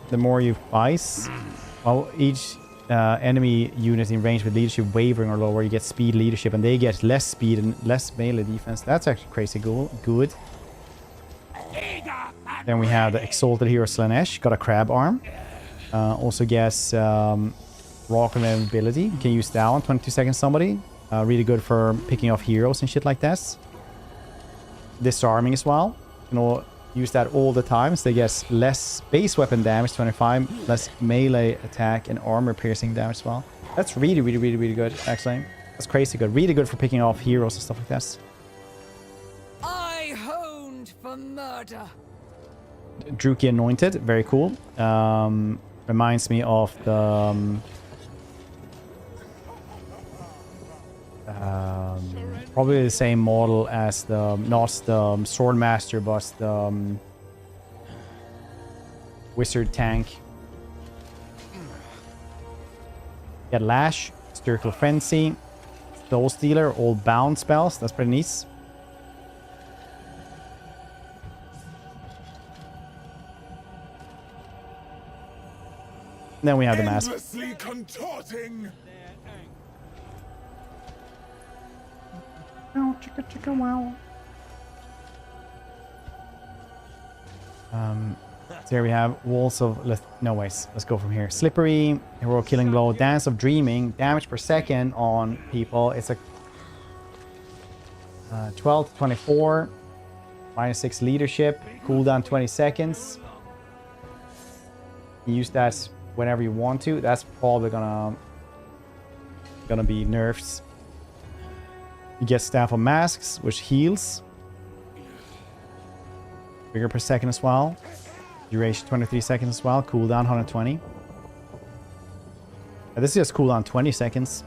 The more you ice. Well, each enemy unit in range with leadership wavering or lower, you get speed leadership, and they get less speed and less melee defense. That's actually crazy good. Then we have the Exalted Hero Slanesh, got a crab arm. Also gets rock ability. You can use that one, 22 seconds somebody. Really good for picking off heroes and shit like that. Disarming as well. You know, use that all the time, so they get less base weapon damage, 25, less melee attack and armor piercing damage as well. That's really good, actually. That's crazy good. Really good for picking off heroes and stuff like that. I honed for murder. Druki Anointed, very cool. Reminds me of the probably the same model as the, not the Swordmaster, but the Wizard Tank. Get Lash, Circle Frenzy, Soul Stealer, all bound spells. That's pretty nice. Then we have the mask. Endlessly contorting. Oh, chicka chicka wow. So here we have Walls of... No ways. Let's go from here. Slippery, Heroic Killing Blow, Dance of Dreaming, damage per second on people. It's a 12 to 24, -6 leadership, cooldown 20 seconds. You use that whenever you want to. That's probably gonna be nerfs. You get Staff of Masks, which heals. Bigger per second as well. Duration 23 seconds as well. Cooldown 120. This is just cooldown 20 seconds.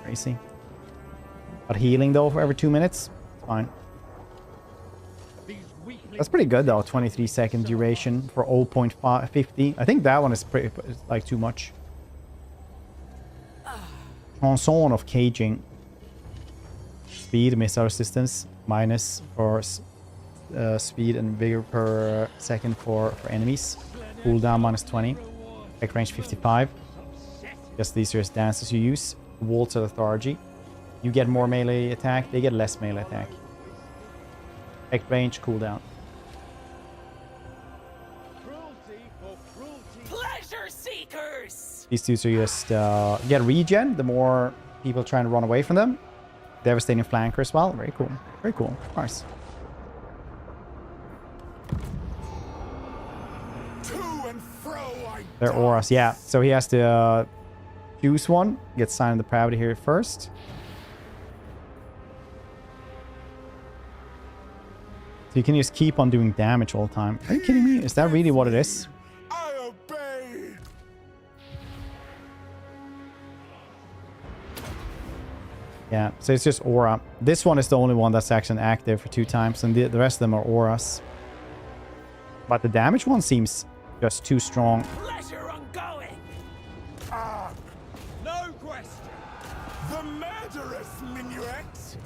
Crazy. But healing though for every 2 minutes. Fine. That's pretty good though. 23 second duration for 0.50. I think that one is pretty like too much. Chanson of Caging. Speed, missile resistance, minus for speed and vigor per second for enemies. Cooldown -20. Effect range 55. Just these are just dances you use. Waltz of Lethargy. You get more melee attack, they get less melee attack. Effect range, cooldown. Pleasure seekers. These dudes are just get regen the more people trying to run away from them. Devastating flanker as well. Very cool. Very cool. Nice. To and fro I Their auras, yeah. So he has to choose one. Get Sign of the Depravity here first. So you can just keep on doing damage all the time. Are you kidding me? Is that really what it is? I obey. Yeah, so it's just aura. This one is the only one that's actually active for 2 times, and the rest of them are auras. But the damage one seems just too strong. Pleasure ongoing. No question. The murderous minuet.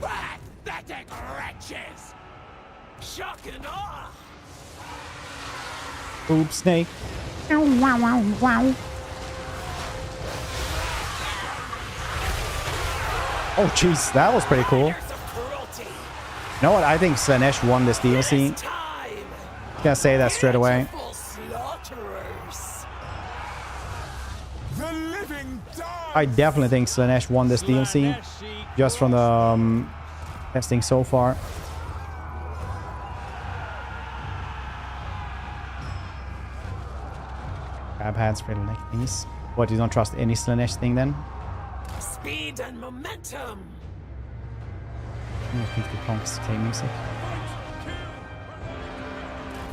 Pathetic wretches. Shock and awe. Oops, snake. Oh, jeez, that was pretty cool. Fires of cruelty. You know what? I think Slanesh won this DLC. It's time. Gonna say that straight away. Pitiful slaughterers. The living die. I definitely think Slanesh won this DLC. Just from the testing so far. Grab hands for like these. What, you don't trust any Slanesh thing then? Speed and momentum. I think the Punk's play music.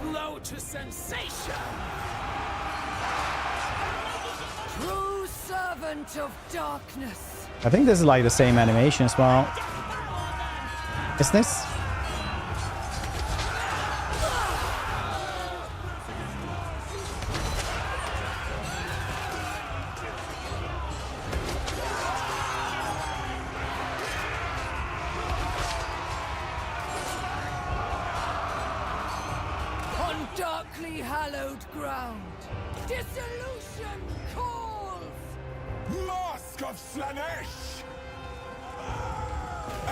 Blow to sensation. True servant of darkness. I think this is like the same animation as well. Is this? On darkly hallowed ground, dissolution calls. Mask of Slanesh.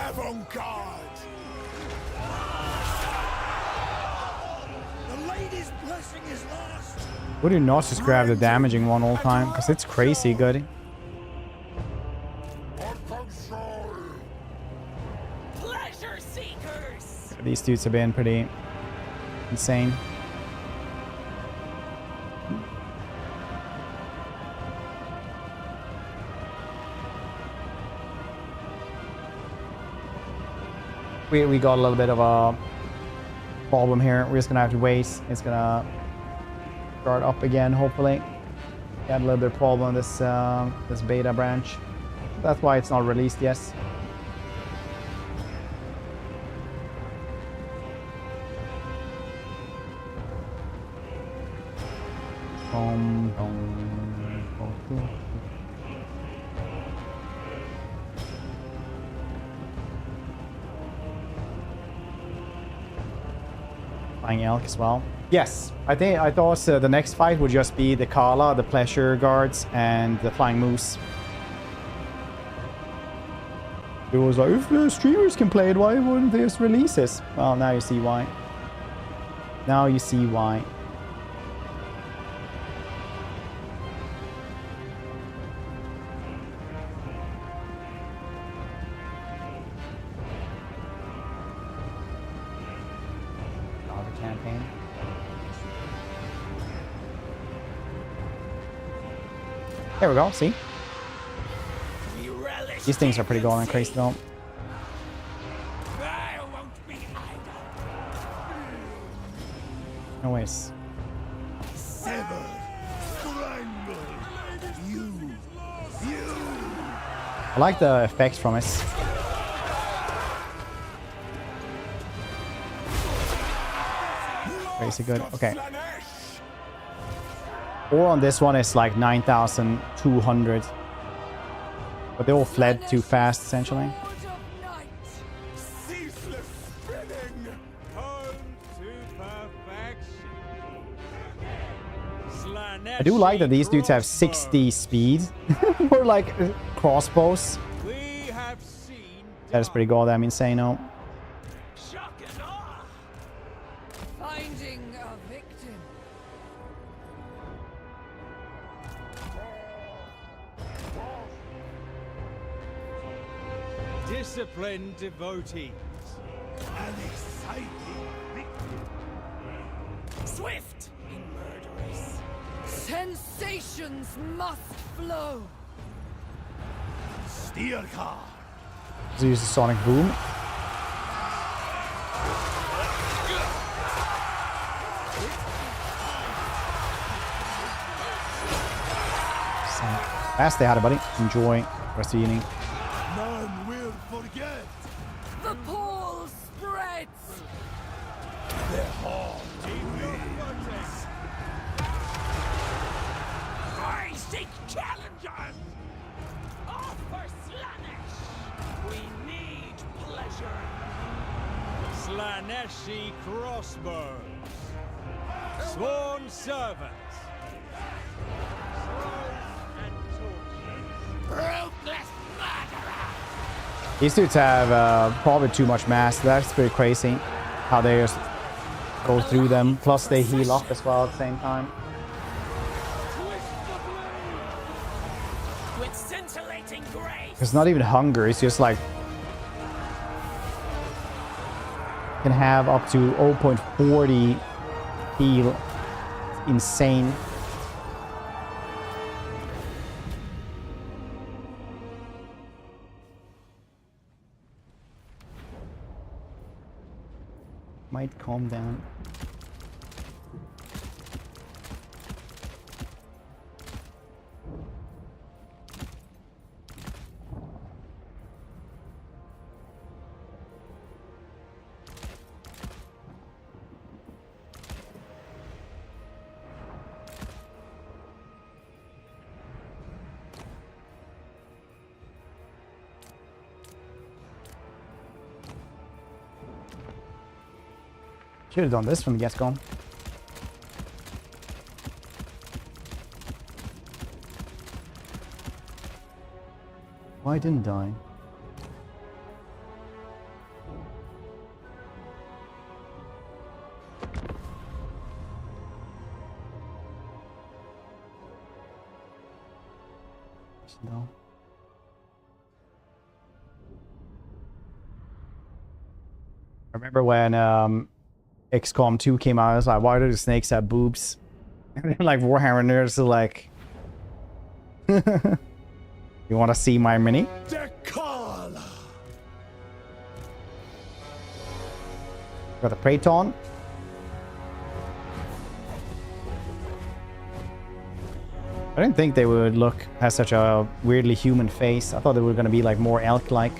Avant-garde. The lady's blessing is lost. Would you not just grab the damaging one all the time? Because it's crazy good. Pleasure seekers. These dudes have been pretty insane. We got a little bit of a problem here. We're just gonna have to wait. It's gonna start up again, hopefully. Got a little bit of problem with this beta branch. That's why it's not released yet. Flying elk as well. Yes, I thought the next fight would just be the Kala, the pleasure guards, and the flying moose. It was like, if the streamers can play it, why wouldn't they just release this? Well, now you see why. Now you see why. Campaign. There we go, see? These things are pretty golden and crazy though. No ways. Sever, strangle, you. I like the effects from it. Crazy good. Okay. Or on this one is like 9,200. But they all fled too fast, essentially. Ceaseless spinning. Home to perfection. I do like that these dudes have 60 speed. Or like crossbows. We have seen That is pretty goddamn insane, no? Shock and awe. Finding a victim. disciplined devotees. An exciting victory. Swift and murderous. Sensations must flow. Steel car. Let's use the sonic boom. Fast they had it, buddy. Enjoy the rest of the evening. None will forget. The pole spreads. Their heart wins. I seek challengers. Offer Slanesh. We need pleasure. Slaneshi crossbows. Sworn servants. Ruthless murderer. These dudes have probably too much mass. That's pretty crazy how they just go through them. Plus they heal up as well at the same time. With scintillating grace. It's not even hunger. It's just like can have up to 0.40 heal. It's insane. Might calm down. Should have done this from the get-go. Why didn't I? No. I remember when XCOM 2 came out, I was like, why do the snakes have boobs? And then like Warhammer nerds are like, you want to see my mini? Dekala. Got the Praeton. I didn't think they would look have such a weirdly human face. I thought they were going to be like more elk-like.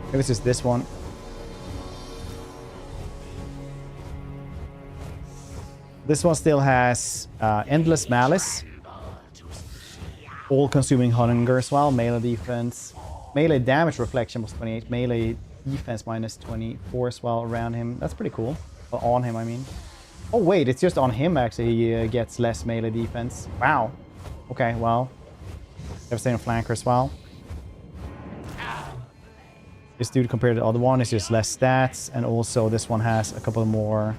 Maybe it's just this one. This one still has Endless Malice, all-consuming hunger as well, melee defense, melee damage reflection was 28, melee defense minus 24 as well around him. That's pretty cool. On him, I mean. Oh wait, it's just on him actually he gets less melee defense. Wow. Okay, well. Devastating flanker as well. This dude compared to the other one is just less stats, and also this one has a couple more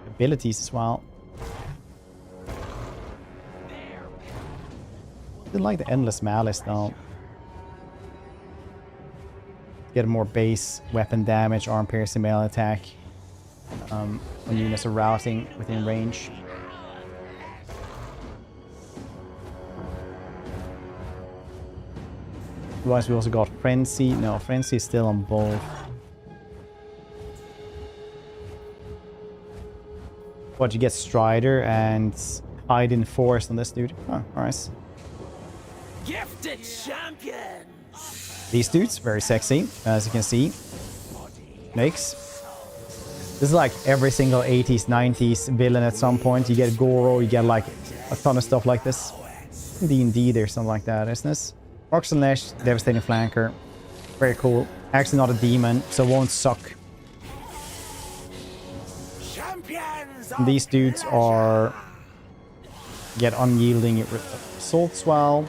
abilities as well. I didn't like the Endless Malice though. Get more base weapon damage, arm piercing, melee attack. When units are routing within range. Otherwise, we also got Frenzy. No, Frenzy is still on both. What, you get Strider and Hide in Forest on this dude? Oh, alright. Gifted champion. These dudes, very sexy, as you can see. Makes. This is like every single 80s, 90s villain at some point. You get Goro, you get like a ton of stuff like this. D&D, there's something like that, isn't this? Marks and Lash, Devastating Flanker. Very cool. Actually not a demon, so won't suck. And these dudes are... get unyielding Assault Swell.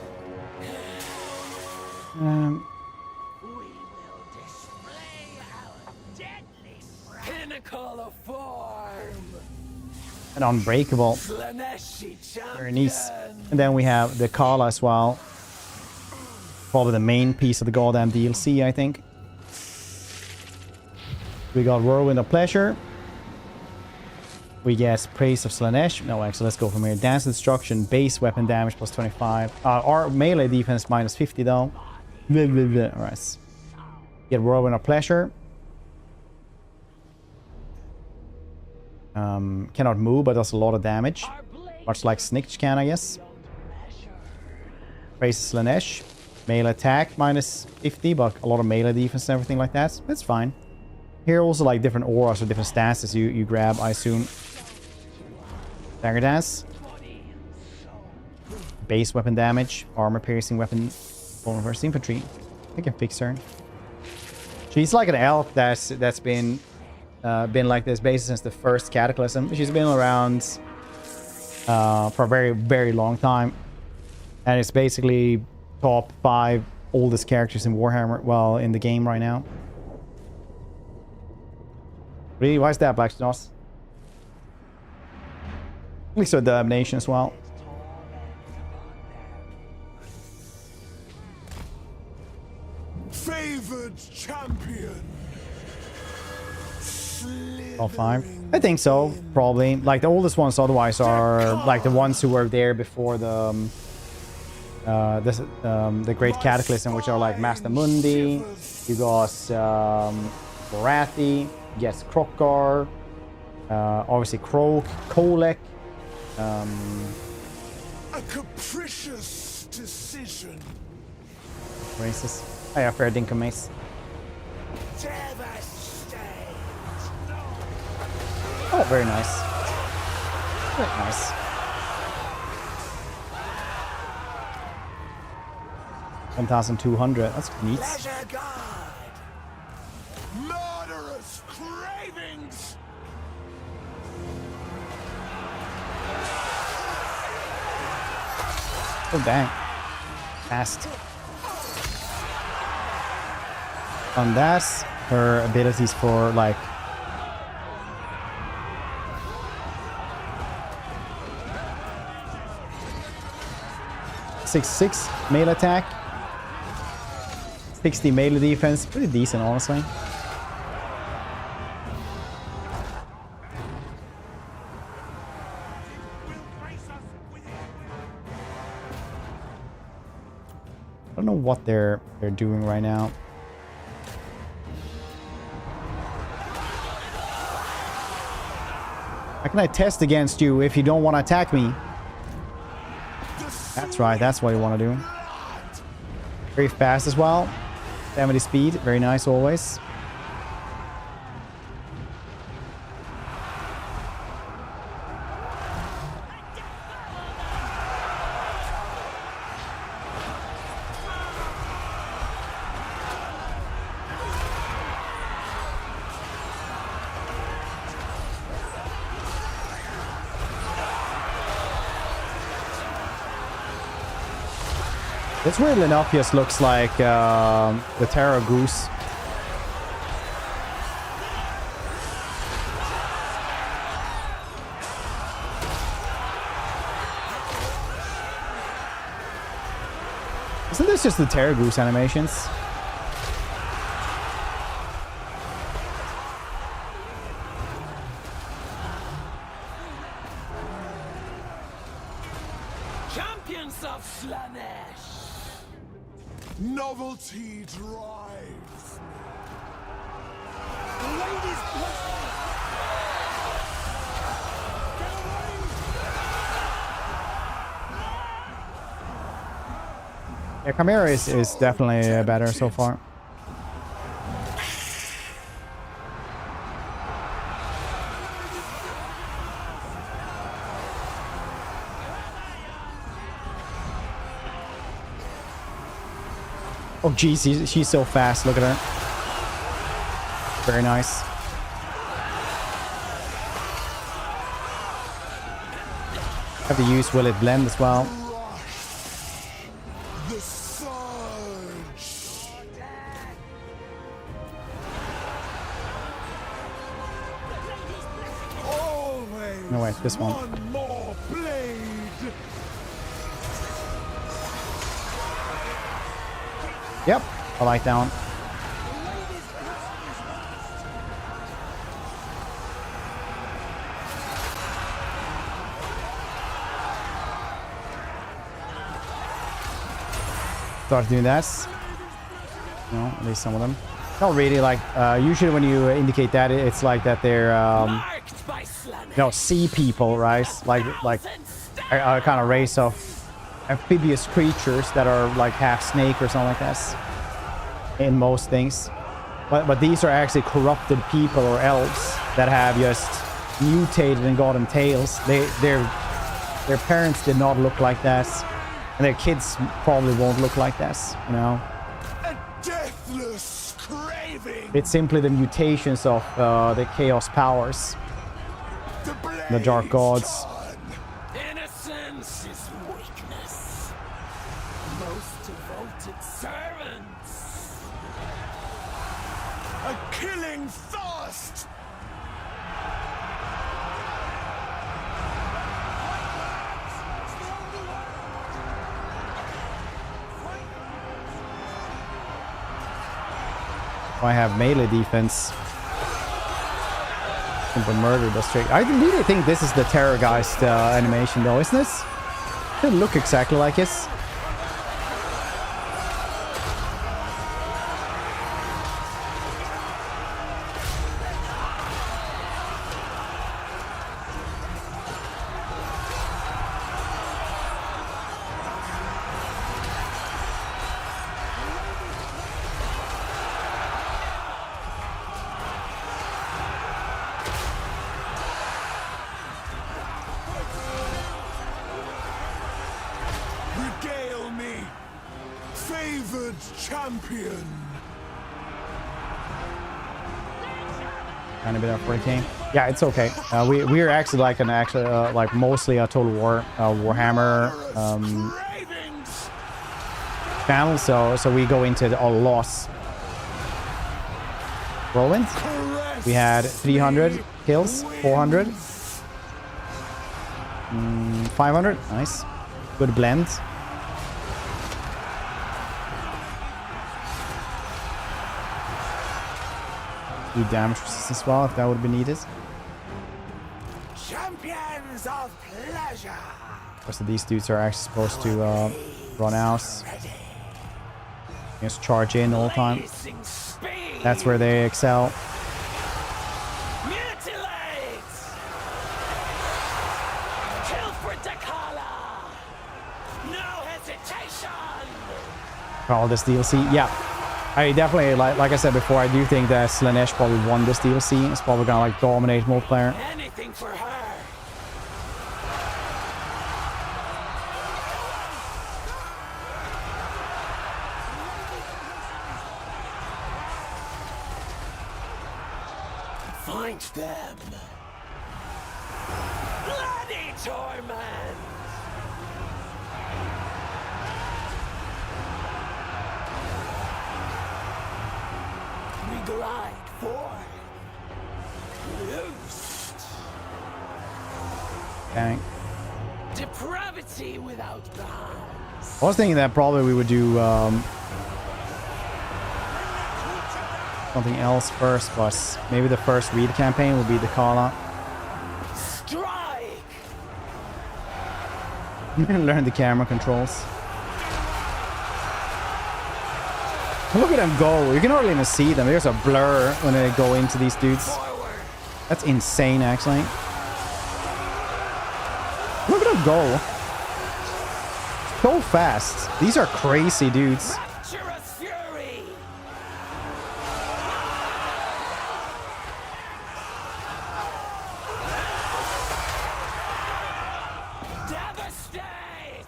Pinnacle of form. And Unbreakable. Very nice. And then we have the Kala as well. Probably the main piece of the goddamn DLC, I think. We got Whirlwind of Pleasure. We get Praise of Slanesh. No, actually, let's go from here. Dance of Destruction, base weapon damage plus 25. Our melee defense minus 50, though. Alright. Get Whirlwind of Pleasure. Cannot move, but does a lot of damage. Much like Snitch can, I guess. Praise of Slanesh. Melee attack minus 50, but a lot of melee defense and everything like that. That's fine. Here also like different auras or different stances you grab, I assume. Dagger Dance. Base weapon damage. Armor piercing weapon. Bone reverse infantry. I can fix her. She's like an elf that's been like this basically since the first Cataclysm. She's been around for a very, very long time. And it's basically top 5 oldest characters in Warhammer, well, in the game right now. Really? Why is that, Black Snoss? At least with the Damnation as well. Favored champion. Top 5? I think so, probably. Like, the oldest ones otherwise are like the ones who were there before the Great Cataclysm, which are like Master Mundi, you got Morathi, yes, Krokgar, obviously Krok, Kolek. A capricious decision. Races. Oh yeah, fair dinkum mace. Oh, very nice. Very nice. $1,200. That's neat. Murderous cravings. Oh dang. Fast. On that, her abilities for like six melee attack, 60 melee defense, pretty decent honestly. I don't know what they're doing right now. How can I test against you if you don't want to attack me? That's right, that's what you want to do. Very fast as well. 70 speed, very nice always. This weirdly enough just looks like the Terra Goose. Isn't this just the Terra Goose animations? Champions of Slanesh! Novelty drives. Ladies, Yeah, Chimera is definitely better so far. Oh geez, she's so fast. Look at her. Very nice. Have to use Will It Blend as well. The surge. Always No, wait, this one. one more blade. Yep, I like that one. Start doing that. No, at least some of them. Not really. Like usually when you indicate that, it's like that they're marked by Slanesh! no, sea people, right? Like a kind of race of amphibious creatures that are like half snake or something like that. In most things, but these are actually corrupted people or elves that have just mutated and gotten tails. Their parents did not look like that, and their kids probably won't look like that. You know, A deathless craving. it's simply the mutations of the chaos powers, the dark gods. Innocence is weakness. Most devoted servants. A killing thirst. I have melee defense. Simple murder does straight. I really think this is the Terrorgeist animation, though, isn't this? It doesn't look exactly like it. Regale me, favored champion. Kind of bit of breaking. Yeah, it's okay. We're actually like like mostly a Total War Warhammer Cravings. channel, so we go into a loss. Whirlwind. Caress We had 300 kills, 400, 500. Nice, good blend. Do damage resistance as well if that would be needed. Champions of pleasure. So these dudes are actually supposed to run out. Just charge in all the time. Blazing speed. That's where they excel. Mutilate. Kill for Dakala. No hesitation. All this DLC. Yeah. I definitely, like I said before, I do think that Slanesh probably won this DLC. It's probably gonna like dominate multiplayer. Anything for her. Find them. Bloody Torment. glide forward. Loosed. Bang. Depravity without bounds. I was thinking that probably we would do something else first, but maybe the first read campaign will be the Kala. Strike! Learn the camera controls. Look at them go. You can hardly even see them. There's a blur when they go into these dudes. Forward! That's insane, actually. Look at them go. So fast. These are crazy dudes. Rapturous fury! Devastate!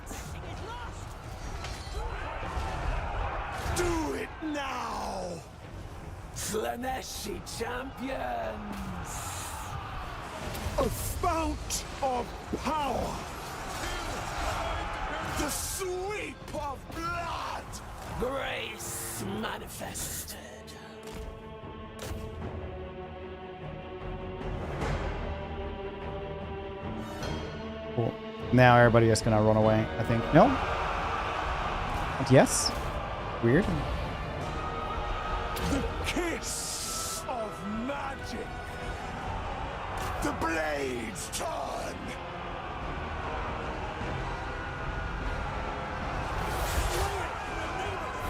Do it now! Slaneshi champions! A fount of power! The sweep of blood! Grace manifested. Cool. Now everybody is gonna run away, I think. No? But yes? Weird. The kiss of magic! The blades turn!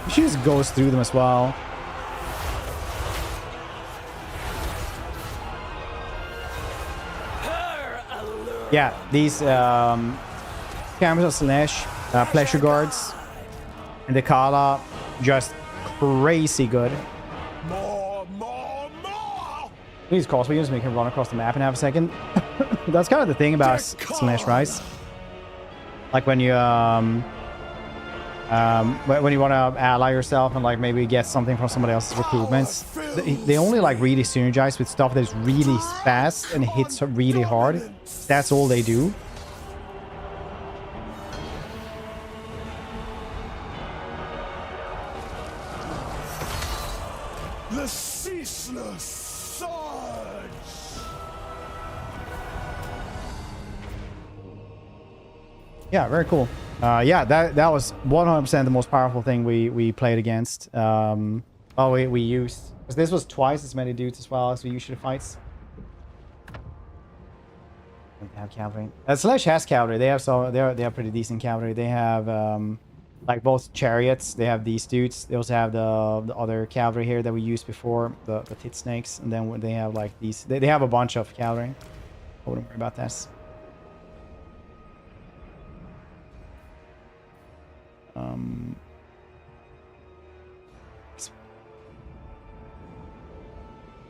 She just goes through them as well. Her allure. Yeah, these cameras of Slash, pleasure guards, and the Kala, just crazy good. More! These crossbow units make him run across the map in half a second. That's kind of the thing about Slash Rise. Like when you when you want to ally yourself and like maybe get something from somebody else's recruitments, they only like really synergize with stuff that's really fast and hits really hard. That's all they do. The ceaseless surge! Yeah, very cool. Yeah, that was 100% the most powerful thing we played against. We used, because this was twice as many dudes as well as we usually fights. They have cavalry. Slash has cavalry. They have they have pretty decent cavalry. They have like both chariots. They have these dudes. They also have the other cavalry here that we used before, the tit snakes, and then they have like these. They have a bunch of cavalry. I wouldn't worry about this.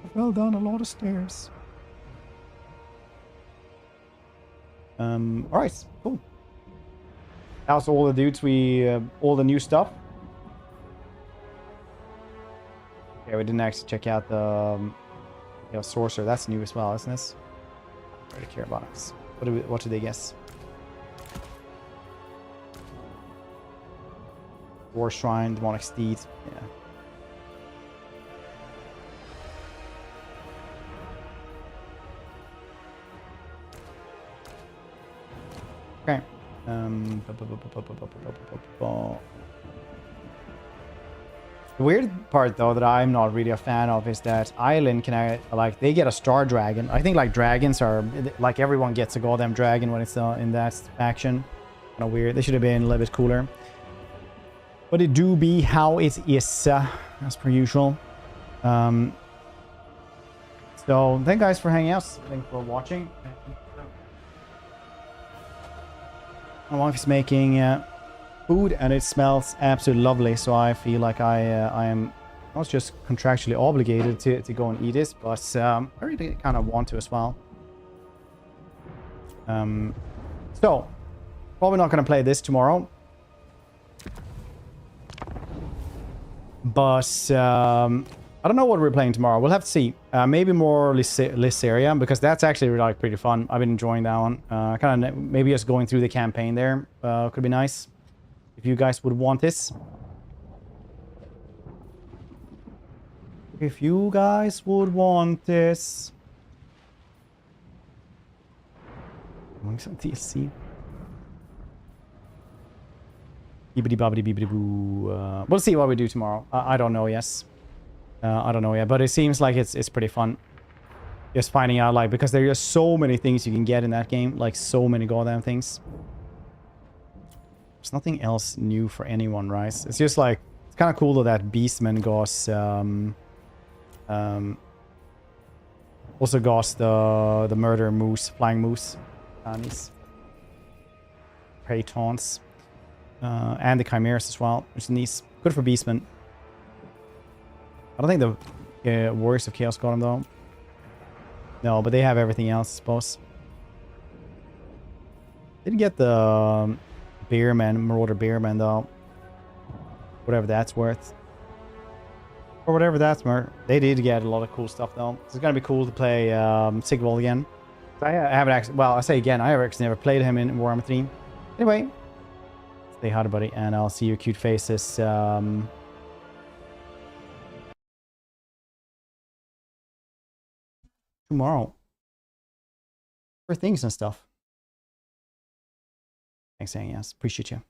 I fell down a lot of stairs. All right, cool. That was all the dudes all the new stuff. Yeah, we didn't actually check out the sorcerer. That's new as well, isn't it? I really care about us. What do they guess? War Shrine, Demonic Steed. Yeah. Okay. The weird part, though, that I'm not really a fan of is that Island can like they get a star dragon. I think like dragons are like everyone gets a goddamn dragon when it's in that faction. Kind of weird. They should have been a little bit cooler. But it do be how it is, as per usual. So thank you guys for hanging out. Thanks for watching. My wife is making food and it smells absolutely lovely. So I feel like I am not just contractually obligated to go and eat this, but I really kind of want to as well. So probably not going to play this tomorrow. But I don't know what we're playing tomorrow. We'll have to see. Maybe more Lysaria, because that's actually like pretty fun. I've been enjoying that one. Kind of maybe just going through the campaign there could be nice if you guys would want this. If you guys would want this. Among some TLC. Bibbidi bobbidi bibbidi boo. We'll see what we do tomorrow. I don't know, yes. I don't know yet, but it seems like it's pretty fun. Just finding out, like, because there are so many things you can get in that game. Like, so many goddamn things. There's nothing else new for anyone, right? It's just like, it's kind of cool though that Beastman goes, also goes the murder moose, flying moose. These prey taunts. And the chimeras as well, which is nice. Good for Beastman. I don't think the Warriors of Chaos got him though. No, but they have everything else, I suppose. Didn't get the Bearman, Marauder Bearman though. Whatever that's worth. Or whatever that's worth. They did get a lot of cool stuff though. It's gonna be cool to play Sigvald again. I haven't actually, well, I say again, I have actually never played him in Warhammer 3. Anyway, stay hard, buddy, and I'll see your cute faces tomorrow for things and stuff. Thanks, saying yes. Appreciate you.